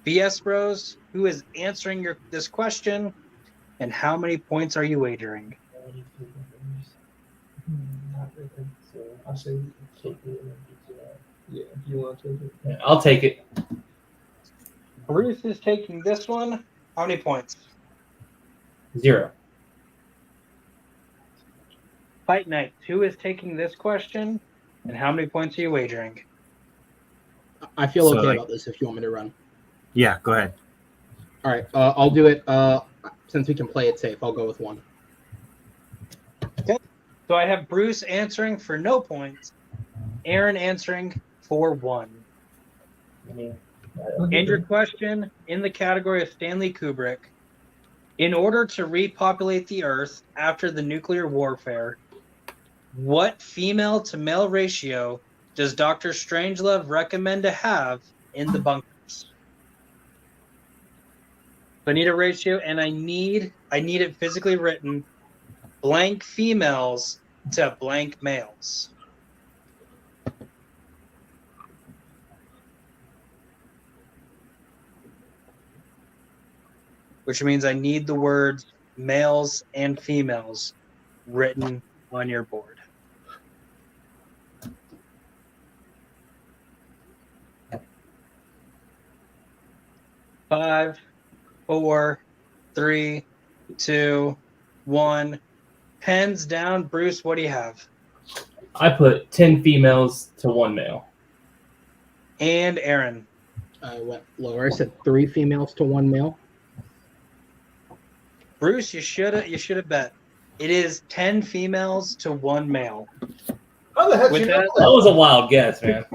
BS Bros, who is answering this question, and how many points are you wagering? Not really. So I say take it. Yeah, if you want to take it. Yeah, I'll take it. Bruce is taking this one. How many points? 0. Fight Night, who is taking this question, and how many points are you wagering? I feel So, okay like- about this if you want me to run. Yeah, go ahead. All right, I'll do it. Since we can play it safe, I'll go with 1. So I have Bruce answering for no points, Aaron answering for 1. I mean, And your question in the category of Stanley Kubrick. In order to repopulate the Earth after the nuclear warfare, what female to male ratio does Dr. Strangelove recommend to have in the bunkers? So I need a ratio, and I need it physically written: blank females to blank males. Which means I need the words males and females written on your board. Five, 4, 3, 2, 1. Pens down. Bruce, what do you have? I put 10 females to 1 male. And Aaron. I went lower. I said 3 females to 1 male. Bruce, you should have bet. It is 10 females to 1 male. How the heck do With you know that- That was a wild guess, man.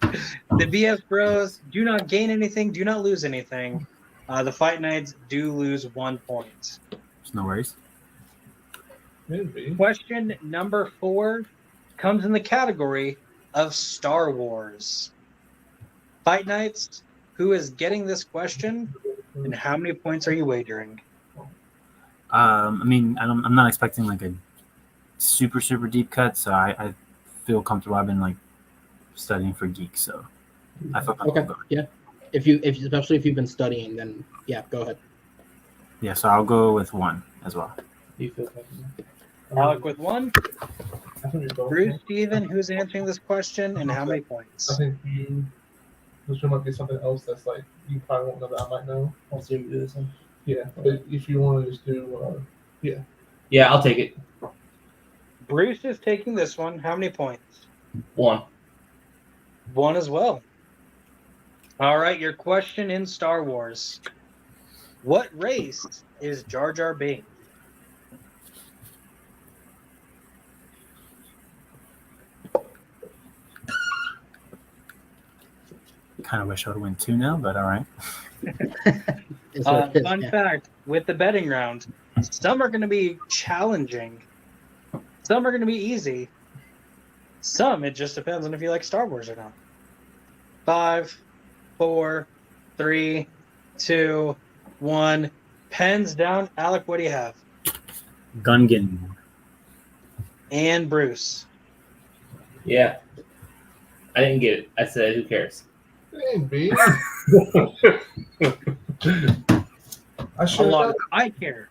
The BS Bros do not gain anything, do not lose anything. The Fight Nights do lose 1 point. There's no worries. Maybe. Question number 4 comes in the category of Star Wars. Fight Nights, who is getting this question, and how many points are you wagering? I mean, I'm not expecting like a super deep cut, so I feel comfortable. I've been like studying for geeks, so I feel comfortable. Okay. going. Yeah. Especially if you've been studying, then yeah, go ahead. Yeah, so I'll go with 1 as well. You feel comfortable? Alec with 1. I think we both. Bruce, Steven, who's answering this question, and how many points? I think you. This might be something else that's like you probably won't know that I might know. I'll assume you do this one. Yeah, but if you want to just do, Yeah, I'll take it. Bruce is taking this one. How many points? 1. 1 as well. All right, your question in Star Wars. What race is Jar Jar Binks? Kind of wish I would win 2 now, but all right. It's what it is, Fun yeah. fact, with the betting round, some are going to be challenging. Some are going to be easy. Some, it just depends on if you like Star Wars or not. 5, 4, 3, 2, 1. Pens down. Alec, what do you have? Gungan. And Bruce. Yeah. I didn't get it. I said, who cares? maybe. I A should lot. have. I care.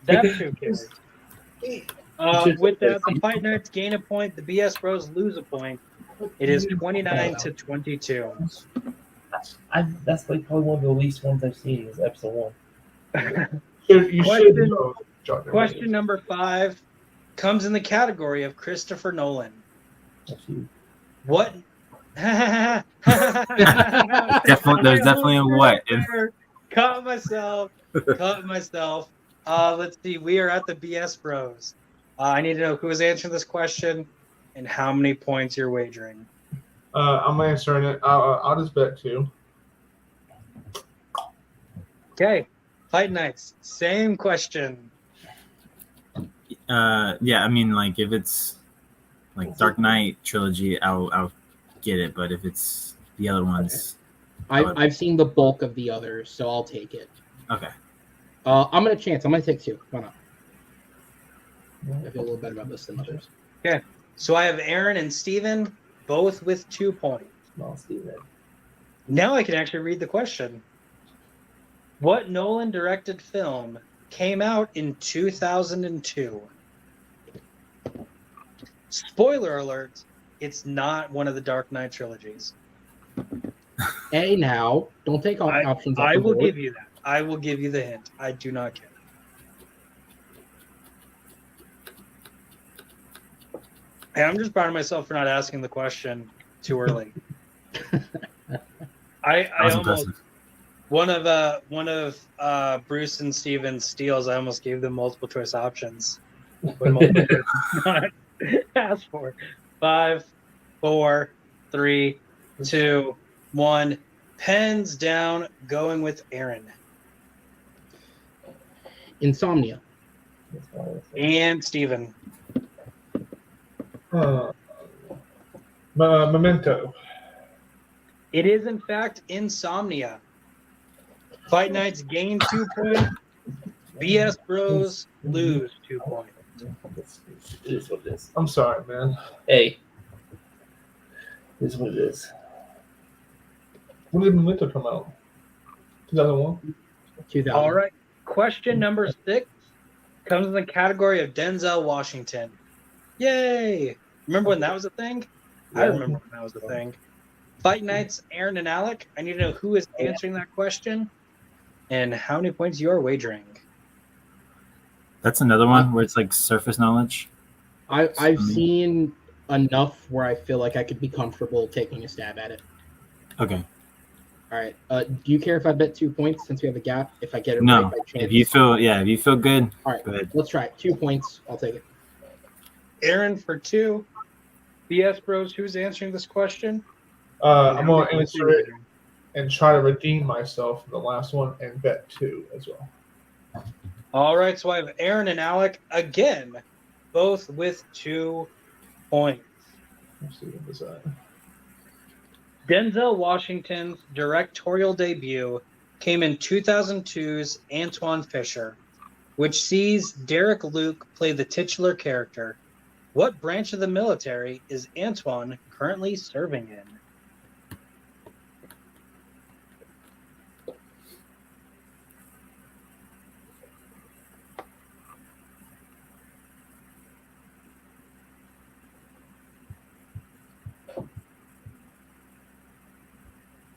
That's who cares. With that, the Fight Nights gain a point. The BS Bros lose a point. It is 29 to 22. That's like probably one of the least ones I've seen is episode 1. You should Question- know. Jar Jar Question Binks. number 5 comes in the category of Christopher Nolan. What? There's definitely a what. Caught myself. Let's see. We are at the BS Bros. I need to know who is answering this question and how many points you're wagering. I'm answering it. I'll just bet 2. Okay. Fight Nights. Same question. Yeah, I mean, like if it's like Dark Knight trilogy, I'll get it. But if it's The other ones. I've seen the bulk of the others, so I'll take it. Okay. I'm gonna chance. I'm gonna take 2. Why not? I feel a little better about this than others. Okay. So I have Aaron and Steven, both with 2 points. Well, Steven. Now I can actually read the question. What Nolan directed film came out in 2002? Spoiler alert, it's not one of the Dark Knight trilogies. Hey, now, don't take options off I the will board. give you that. I will give you the hint. I do not care. Hey, I'm just proud of myself for not asking the question too early. I was almost impressive. one of Bruce and Steven's steals. I almost gave them multiple choice options. When multiple choice was not asked for. 5, 4, 3, 2, 1. Pens down. Going with Aaron Insomnia. and Steven. Memento. It is in fact Insomnia. Fight Nights gain 2 points. BS Bros lose 2 points. It is what it is. I'm sorry, man. Hey. It is what it is. When did Memento come out? 2001? 2000. All right. Question number 6 comes in the category of Denzel Washington. Yay! Remember when that was a thing? I remember when that was a thing. Fight Nights, Aaron and Alec. I need to know who is answering that question and how many points you are wagering. That's another one where it's like surface knowledge. I've seen enough where I feel like I could be comfortable taking a stab at it. Okay. All right. Do you care if I bet 2 points since we have a gap? If I get it No. right by chance. If you feel good, All right. go ahead. Let's try it. 2 points. I'll take it. Aaron for 2. BS Bros, who's answering this question? I'm going to answer it and try to redeem myself from the last one and bet 2 as well. All right, so I have Aaron and Alec again, both with 2 points. Let's see what was that. Denzel Washington's directorial debut came in 2002's Antoine Fisher, which sees Derek Luke play the titular character. What branch of the military is Antoine currently serving in?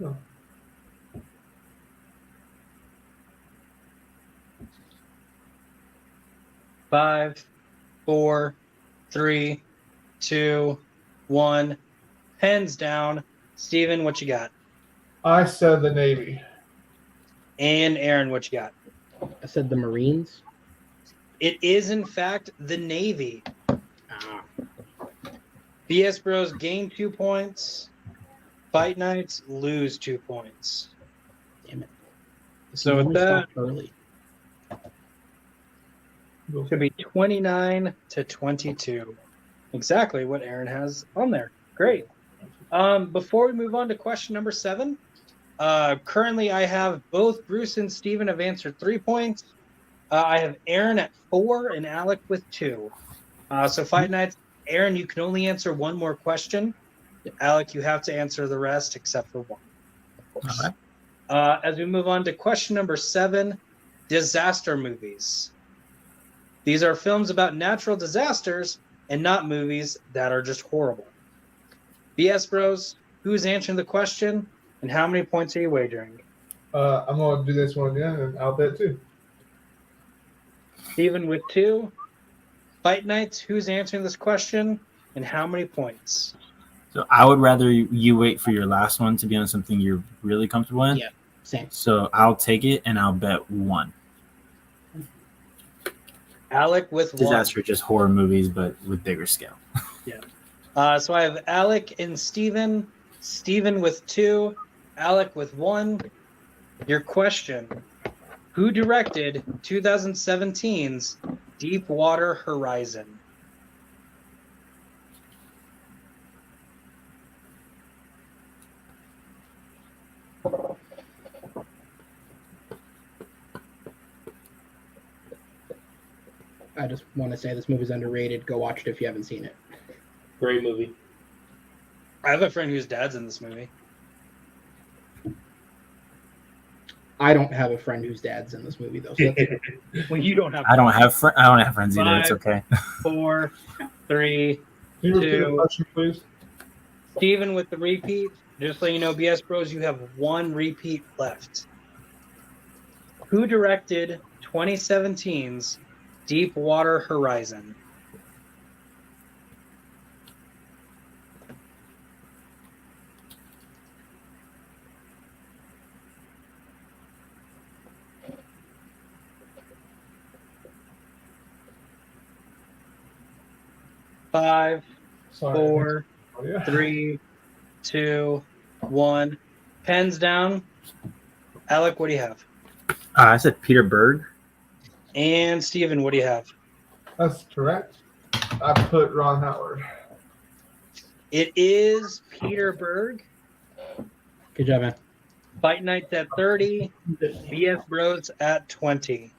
No. Five, 4, 3, 2, 1. Pens down. Steven, what you got? I said the Navy. And Aaron, what you got? I said the Marines. It is, in fact, the Navy. Ah, BS Bros gain 2 points. Fight Nights lose 2 points. damn it. So with Only that, stopped early. it should be 29 to 22. Exactly what Aaron has on there. Great. Before we move on to question number 7, currently I have both Bruce and Steven have answered 3 points. I have Aaron at 4 and Alec with 2. So Fight Nights, Aaron, you can only answer one more question. Alec, you have to answer the rest except for one. All right. As we move on to question number 7, disaster movies. These are films about natural disasters and not movies that are just horrible. BS Bros, who's answering the question and how many points are you wagering? I'm going to do this one again, and I'll bet 2. Steven with 2. Fight Nights, who's answering this question and how many points? So I would rather you wait for your last one to be on something you're really comfortable in. Yeah, same. So I'll take it and I'll bet 1. Alec with 1. Disaster, just horror movies, but with bigger scale. So I have Alec and Steven. Steven with 2. Alec with 1. Your question. Who directed 2017's Deepwater Horizon? I just want to say this movie's underrated. Go watch it if you haven't seen it. Great movie. I have a friend whose dad's in this movie. I don't have a friend whose dad's in this movie though. So that's Well, you don't have. I don't have friends either. It's 5, okay. 4, 3. Can you repeat the 2. question, please? Steven with the repeat. Just so you know, BS Bros, you have one repeat left. Who directed 2017's Deepwater Horizon? Five, Sorry. 4, Oh, yeah. 3, 2, 1. Pens down. Alec, what do you have? I said Peter Berg. And Steven, what do you have? That's correct. I put Ron Howard. It is Peter Berg. good job, man. Fight Nights at 30. BS Bros at 20.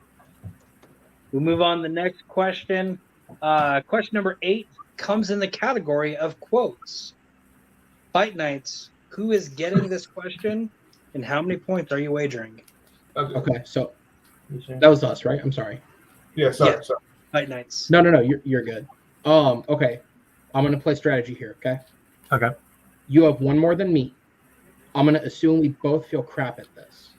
We'll move on to the next question. Question number 8 comes in the category of quotes. Fight Nights, who is getting this question, and how many points are you wagering? Okay, so that was us, right? I'm sorry. Yeah, sorry. Yeah. Sorry. Fight Nights. No, you're good. Okay, I'm gonna play strategy here. Okay. Okay. You have one more than me. I'm gonna assume we both feel crap at this,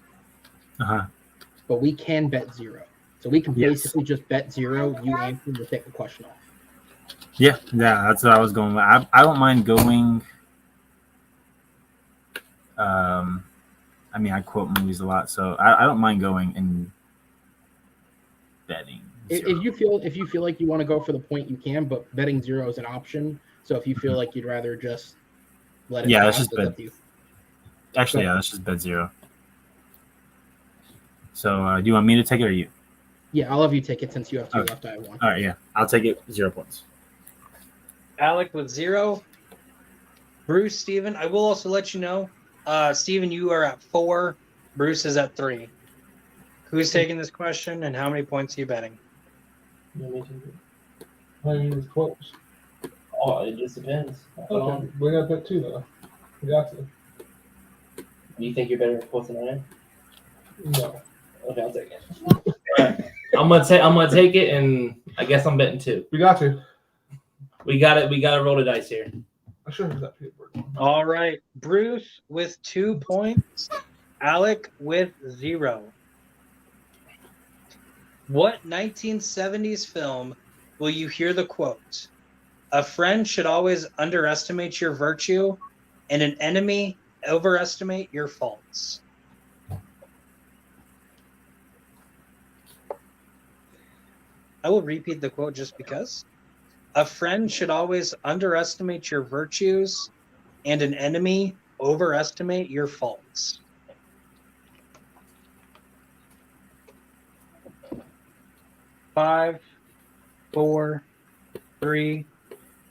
but we can bet 0. So we can basically just bet 0. You answer, and we'll take the question off. Yeah, that's what I was going with. I don't mind going. I mean, I quote movies a lot, so I don't mind going and betting. If you feel like you want to go for the point, you can, but betting 0 is an option. So if you feel like you'd rather just let it Yeah, pass, let's just it's bet. up to you. Actually, yeah, let's just bet 0. So, do you want me to take it or you? Yeah, I'll have you take it since you have 2 Okay. left. I have 1. All right, yeah, I'll take it. 0 points. Alec with 0. Bruce, Steven. I will also let you know, Steven, you are at 4. Bruce is at 3. Who's taking this question, and how many points are you betting? How do you use quotes? Oh, it just depends. Okay, we got that too, though. We got to. Do you think you're better at quotes than I am? No. Okay, I'll take it. I'm gonna take it, and I guess I'm betting 2. We got to. We got it. We got to roll the dice here. I should have that paper. All right. Bruce with 2 points. Alec with 0. What 1970s film will you hear the quote, "A friend should always underestimate your virtue, and an enemy overestimate your faults"? I will repeat the quote just because. A friend should always underestimate your virtues, and an enemy overestimate your faults. Five, 4, 3,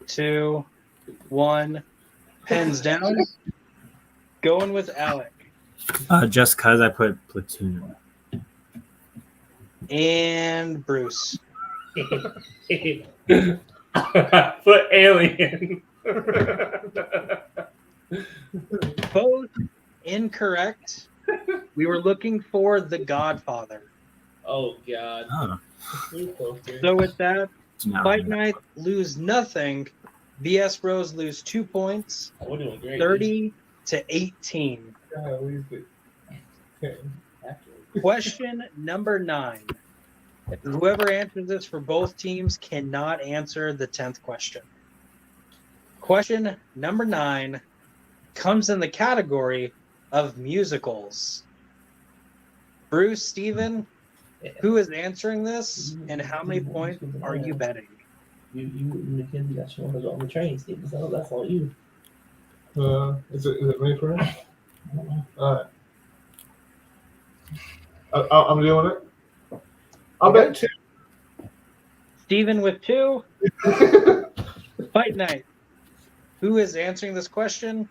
2, 1. Pens down. Going with Alec. Just cause I put Platoon. And Bruce. Put Alien. Both incorrect. We were looking for The Godfather. Oh God. Oh, So with that, no. Fight Night lose nothing. BS Bros lose 2 points. We're doing great. 30 to 18. Yeah, we used it. Okay. Question number 9. Whoever answers this for both teams cannot answer the 10th question. Question number 9 comes in the category of musicals. Bruce, Steven, who is answering this, and how many points are you betting? You McKenzie got you on the train, Steve. So that's all you. Is it me first? All right. I'm doing it. I'll bet 2. Steven with 2. Fight Night. Who is answering this question?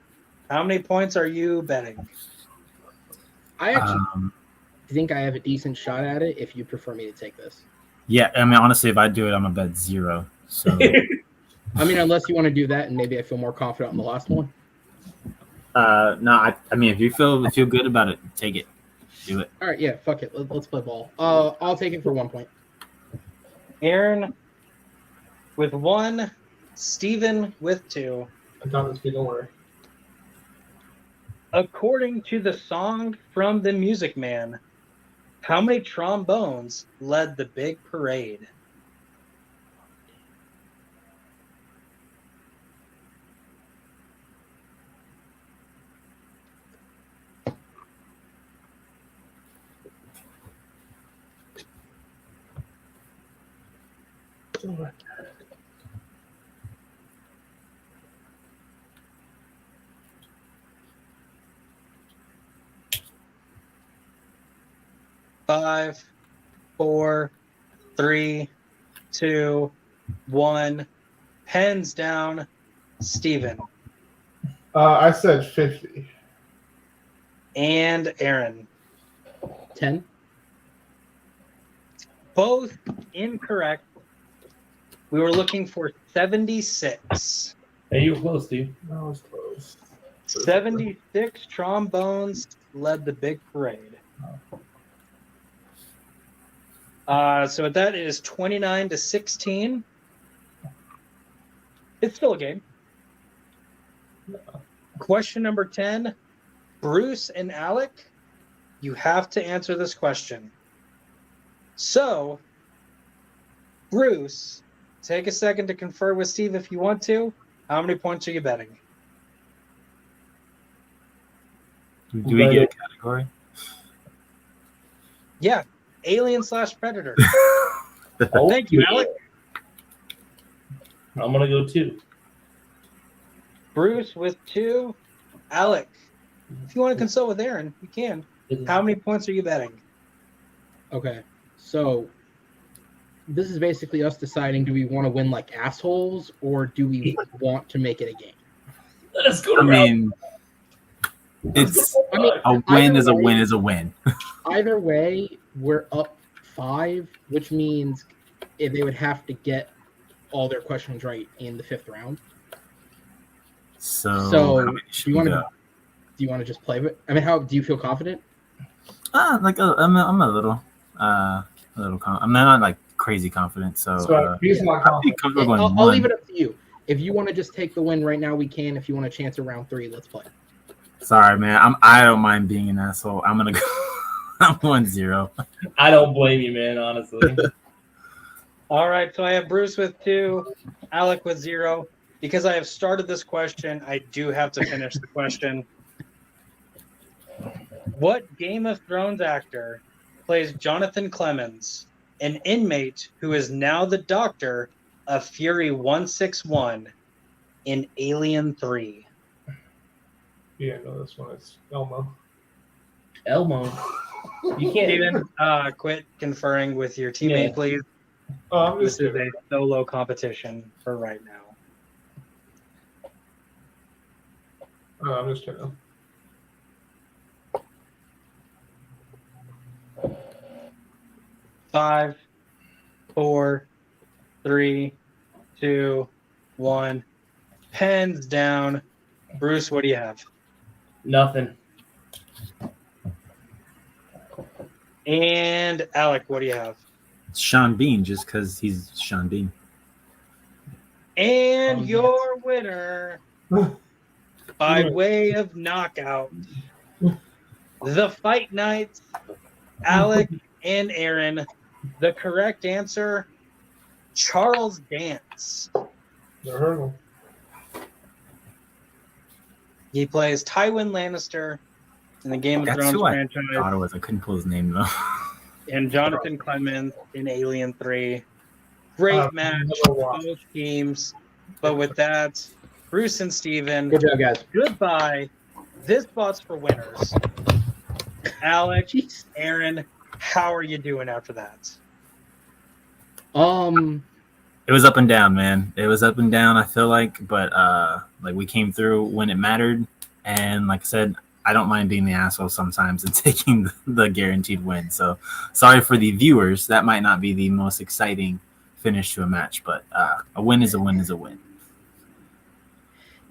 How many points are you betting? I actually think I have a decent shot at it if you prefer me to take this. Yeah, I mean, honestly, if I do it, I'm gonna bet 0. So I mean, unless you want to do that, and maybe I feel more confident on the last one. no, I mean, if you feel good about it, take it, do it. All right, yeah, fuck it. Let's play ball. I'll take it for 1 point. Aaron with 1, Steven with 2. I got this, don't worry. According to the song from The Music Man, how many trombones led the big parade? Five, 4, 3, 2, 1. Pens down. Steven. I said 50. And Aaron. 10. Both incorrect. We were looking for 76. Hey, you were close, Steve. That was close. 76 trombones led the big parade. So that is 29-16. It's still a game. Question number 10. Bruce and Alec, you have to answer this question. So, Bruce, take a second to confer with Steve if you want to. How many points are you betting? Do we get a category? Yeah, Alien/Predator. Oh, Thank you, Alec. I'm gonna go 2. Bruce with 2. Alec, if you want to consult with Aaron, you can. How many points are you betting? Okay, so this is basically us deciding: do we want to win like assholes, or do we want to make it a game? Let's go I to mean, it's I mean, a win either is a way- win is a win. Either way, we're up 5, which means if they would have to get all their questions right in the 5th round. So So, how many should do you we want go? to? Do you want to just play it? I mean, how do you feel confident? I'm a little I'm not like crazy confident. So So he's not I'd be confident. comfortable going I'll 1. leave it up to you. If you want to just take the win right now, we can. If you want a chance at round 3, let's play. Sorry, man. I don't mind being an asshole. I'm gonna go. I'm 1-0. I don't blame you, man, honestly. All right, so I have Bruce with 2, Alec with 0. Because I have started this question, I do have to finish the question. What Game of Thrones actor plays Jonathan Clemens, an inmate who is now the doctor of Fury 161 in Alien 3? Yeah, no, this one is Elmo. Elmo. You can't Steven, quit conferring with your teammate, Yeah. please. Oh, I'm This just is kidding. a solo competition for right now. I'm just kidding. Five, 4, 3, 2, 1. Pens down. Bruce, what do you have? nothing. And Alec, what do you have? Sean Bean, just because he's Sean Bean. And Oh, yes. your winner, by way of knockout, the Fight Nights, Alec and Aaron. The correct answer, Charles Dance. Never heard of him. He plays Tywin Lannister in the Game of That's Thrones who I franchise, thought it was. I couldn't pull his name though. and Jonathan Clemens in Alien 3. Great match, never watched. both teams. But with that, Bruce and Steven, Good job, guys. goodbye. This spot's for winners. Alec, Aaron, how are you doing after that? It was up and down, man. It was up and down, I feel like, but like we came through when it mattered. And like I said, I don't mind being the asshole sometimes and taking the guaranteed win. So sorry for the viewers. That might not be the most exciting finish to a match, but a win is a win is a win.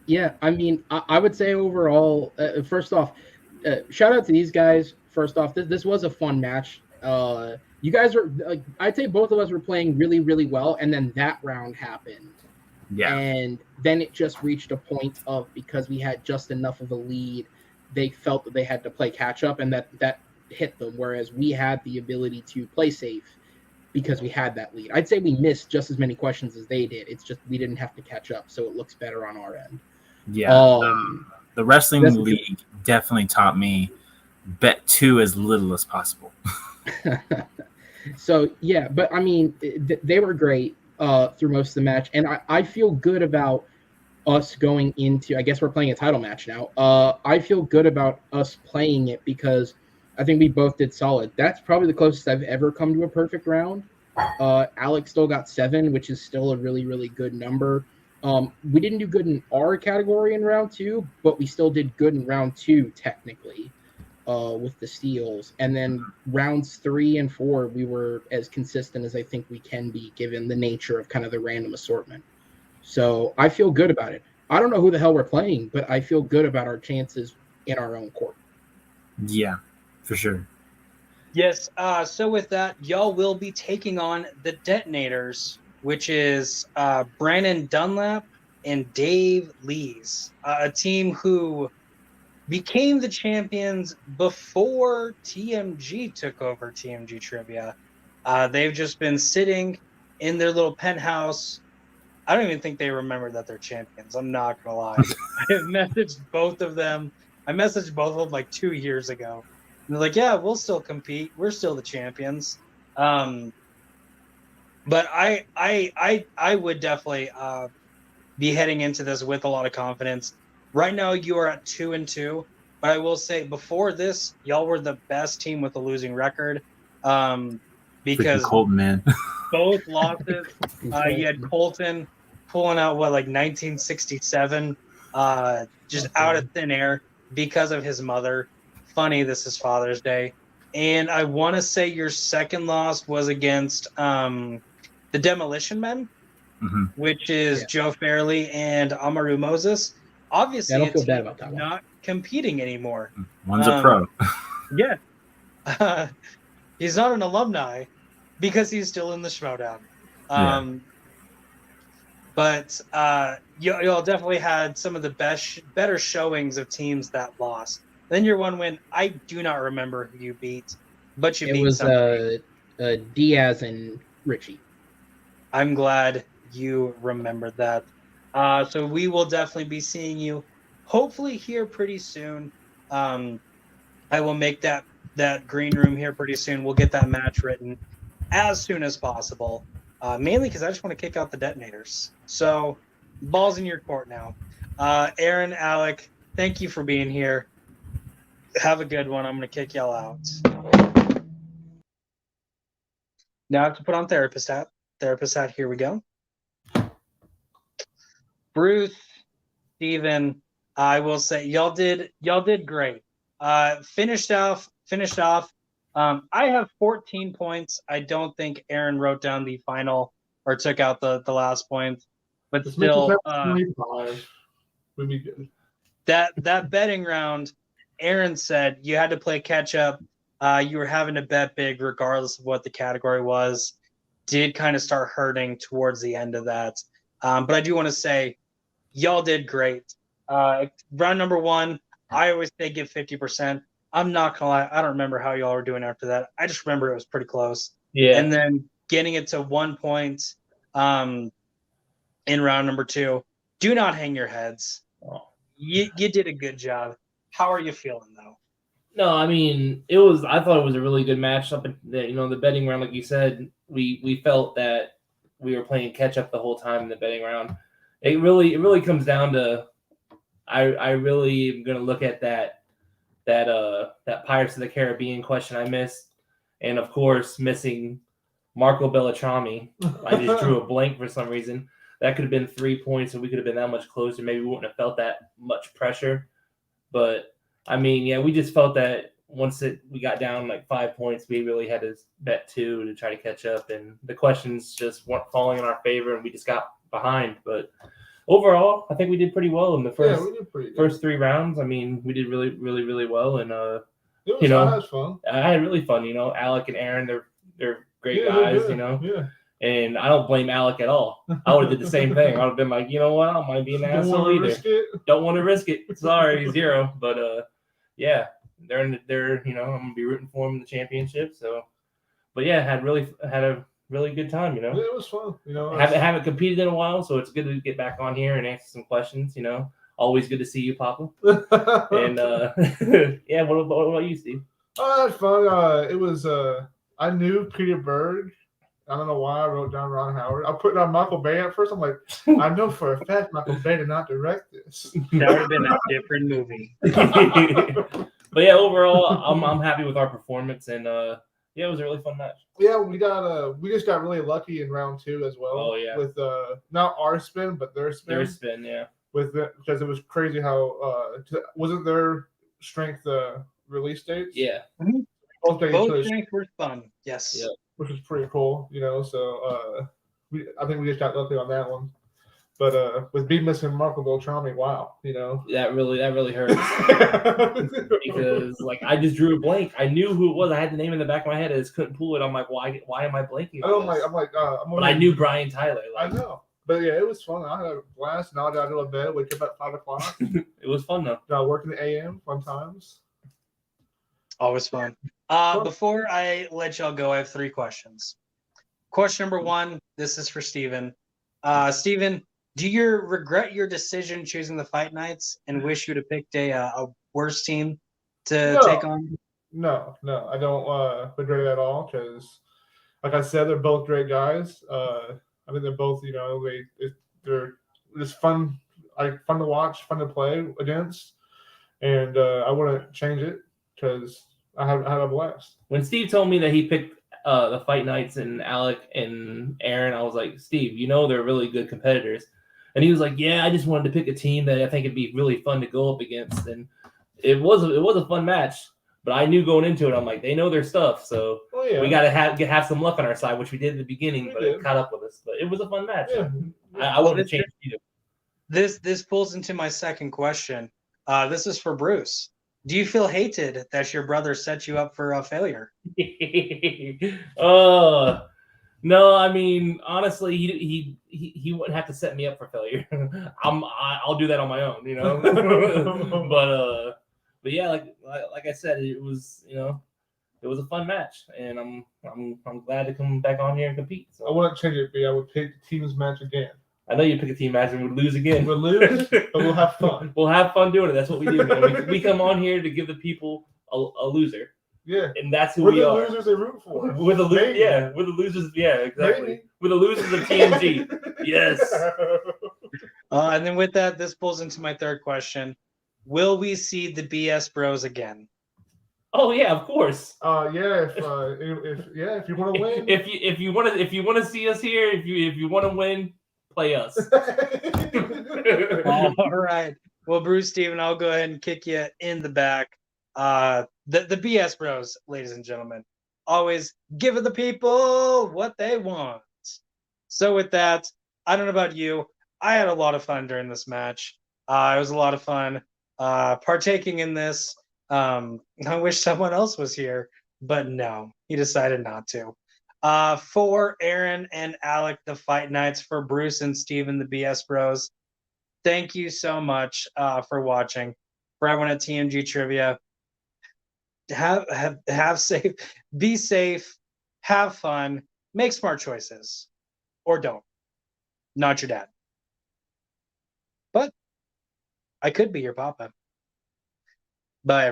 Yeah, I mean, I would say overall, first off, shout out to these guys. First off, this was a fun match. You guys were, I'd say both of us were playing really, really well, and then that round happened. Yeah. And then it just reached a point of, because we had just enough of a lead, they felt that they had to play catch up, and that hit them, whereas we had the ability to play safe because we had that lead. I'd say we missed just as many questions as they did. It's just we didn't have to catch up, so it looks better on our end. Yeah. The wrestling league definitely taught me bet 2 as little as possible. So, yeah, but I mean, they were great through most of the match, and I feel good about us going into, I guess we're playing a title match now. I feel good about us playing it because I think we both did solid. That's probably the closest I've ever come to a perfect round. Alex still got 7, which is still a really, really good number. We didn't do good in our category in round 2, but we still did good in round 2 technically with the steals. And then rounds 3 and 4, we were as consistent as I think we can be given the nature of kind of the random assortment. So I feel good about it. I don't know who the hell we're playing, but I feel good about our chances in our own court. Yeah, for sure. Yes. So with that, y'all will be taking on the Detonators, which is Brandon Dunlap and Dave Lees, a team who became the champions before TMG took over TMG Trivia. They've just been sitting in their little penthouse. I don't even think they remember that they're champions. I'm not going to lie. I messaged both of them. Like 2 years ago. And they're like, yeah, we'll still compete. We're still the champions. But I would definitely be heading into this with a lot of confidence. Right now, you are at 2-2. But I will say, before this, y'all were the best team with a losing record. Because freaking Colton, man. Both losses. You had Colton pulling out 1967, just out of thin air because of his mother. Funny, this is Father's Day. And I want to say your second loss was against the Demolition Men, which is Joe Fairley and Amaru Moses. Obviously, I don't feel bad about that one. Not competing anymore. One's a pro. Yeah. He's not an alumni because he's still in the Schmodown. But y'all definitely had some of the better showings of teams that lost. Then your one win, I do not remember who you beat, but you beat somebody. It was Diaz and Richie. I'm glad you remembered that. So we will definitely be seeing you, hopefully here pretty soon. I will make that green room here pretty soon. We'll get that match written as soon as possible. Mainly because I just want to kick out the Detonators. So, ball's in your court now. Aaron, Alec, thank you for being here. Have a good one. I'm going to kick y'all out. Now I have to put on Therapist hat. Therapist hat, here we go. Bruce, Steven, I will say y'all did great. Finished off. I have 14 points. I don't think Aaron wrote down the final or took out the last point, but still, 25 would be good. That betting round, Aaron said you had to play catch up. You were having to bet big regardless of what the category was. Did kind of start hurting towards the end of that. But I do want to say y'all did great. Round number 1, I always say give 50%. I'm not going to lie. I don't remember how y'all were doing after that. I just remember it was pretty close. Yeah. And then getting it to 1 point in round number 2. Do not hang your heads. Oh. You did a good job. How are you feeling, though? No, I mean, I thought it was a really good match up at the betting round. Like you said, we felt that we were playing catch up the whole time in the betting round. It really comes down to I really am going to look at that Pirates of the Caribbean question I missed, and of course missing Marco Beltrami. I just drew a blank for some reason. That could have been 3 points, and we could have been that much closer. Maybe we wouldn't have felt that much pressure. But I mean, yeah, we just felt that once we got down like 5 points, we really had to bet 2 to try to catch up, and the questions just weren't falling in our favor, and we just got behind. But overall, I think we did pretty well in the first 3 rounds. I mean, we did really, really, really well, and I had fun. I had really fun. Alec and Aaron, they're great guys. Yeah. And I don't blame Alec at all. I would have did the same thing. I would have been like, you know what? I don't mind being an asshole either. Don't want to risk it. Sorry, 0. But yeah, they're I'm gonna be rooting for them in the championship. So, but yeah, had a really good time. Yeah, it was fun. Haven't competed in a while, so it's good to get back on here and answer some questions. Always good to see you, Papa. And yeah, what about you, Steve? Oh, that's fun. It was. I knew Peter Berg. I don't know why I wrote down Ron Howard. I put down Michael Bay at first. I'm like, I know for a fact Michael Bay did not direct this. That would have been a different movie. But yeah, overall, I'm happy with our performance, and yeah, it was a really fun match. Yeah, we just got really lucky in round 2 as well. Oh yeah, with not our spin but their spin. Their spin, yeah. Because it was crazy how wasn't their strength release dates? Yeah. Mm-hmm. Both strengths were fun. Yes. Yeah. Which is pretty cool, So I think we just got lucky on that one. But with me missing Marco Beltrami, wow, that really hurts because I just drew a blank. I knew who it was. I had the name in the back of my head. I just couldn't pull it. I'm like, why am I blanking? But I knew Brian Tyler. I know. But yeah, it was fun. I had a blast. Now I got to go to bed. Wake up at 5 o'clock. It was fun though. I worked in the AM. Fun times. Always fun. Before I let y'all go, I have 3 questions. Question number 1, this is for Steven. Steven, do you regret your decision choosing the Fight Nights and wish you'd have picked a worse team to take on? No, I don't regret it at all because, like I said, they're both great guys. I think they're both, they're just fun, fun to watch, fun to play against, and I wouldn't change it because I had a blast. When Steve told me that he picked the Fight Nights and Alec and Aaron, I was like, Steve, they're really good competitors. And he was like, yeah, I just wanted to pick a team that I think it'd be really fun to go up against. And it was a fun match. But I knew going into it, I'm like, they know their stuff. So we got to have some luck on our side, which we did at the beginning, but it caught up with us. But it was a fun match. Yeah. I wouldn't have changed either. This pulls into my second question. This is for Bruce. Do you feel hated that your brother set you up for a failure? No, I mean, honestly, he wouldn't have to set me up for failure. I'll do that on my own, But yeah, like I said, it was it was a fun match, and I'm glad to come back on here and compete. So. I wouldn't change it, B. I would pick the team's match again. I know you pick a team match and we'd lose again. We'll lose, but we'll have fun. We'll have fun doing it. That's what we do, man. We come on here to give the people a loser. Yeah. And that's who we are. We're the losers they root for. We're the losers, yeah, exactly. Maybe. We're the losers of TMG. Yes. And then with that, this pulls into my third question. Will we see the BS Bros again? Oh yeah, of course. If you want to win. If you want to see us here, if you want to win, play us. All right. Well, Bruce, Steven, I'll go ahead and kick you in the back. The BS Bros, ladies and gentlemen, always giving the people what they want. So with that, I don't know about you. I had a lot of fun during this match. It was a lot of fun partaking in this. I wish someone else was here, but no, he decided not to. For Aaron and Alec, the Fight Nights, for Bruce and Steven, the BS Bros, thank you so much for watching. For everyone at TMG Trivia, have safe, be safe, have fun, make smart choices, or don't. Not your dad. But I could be your papa. Bye.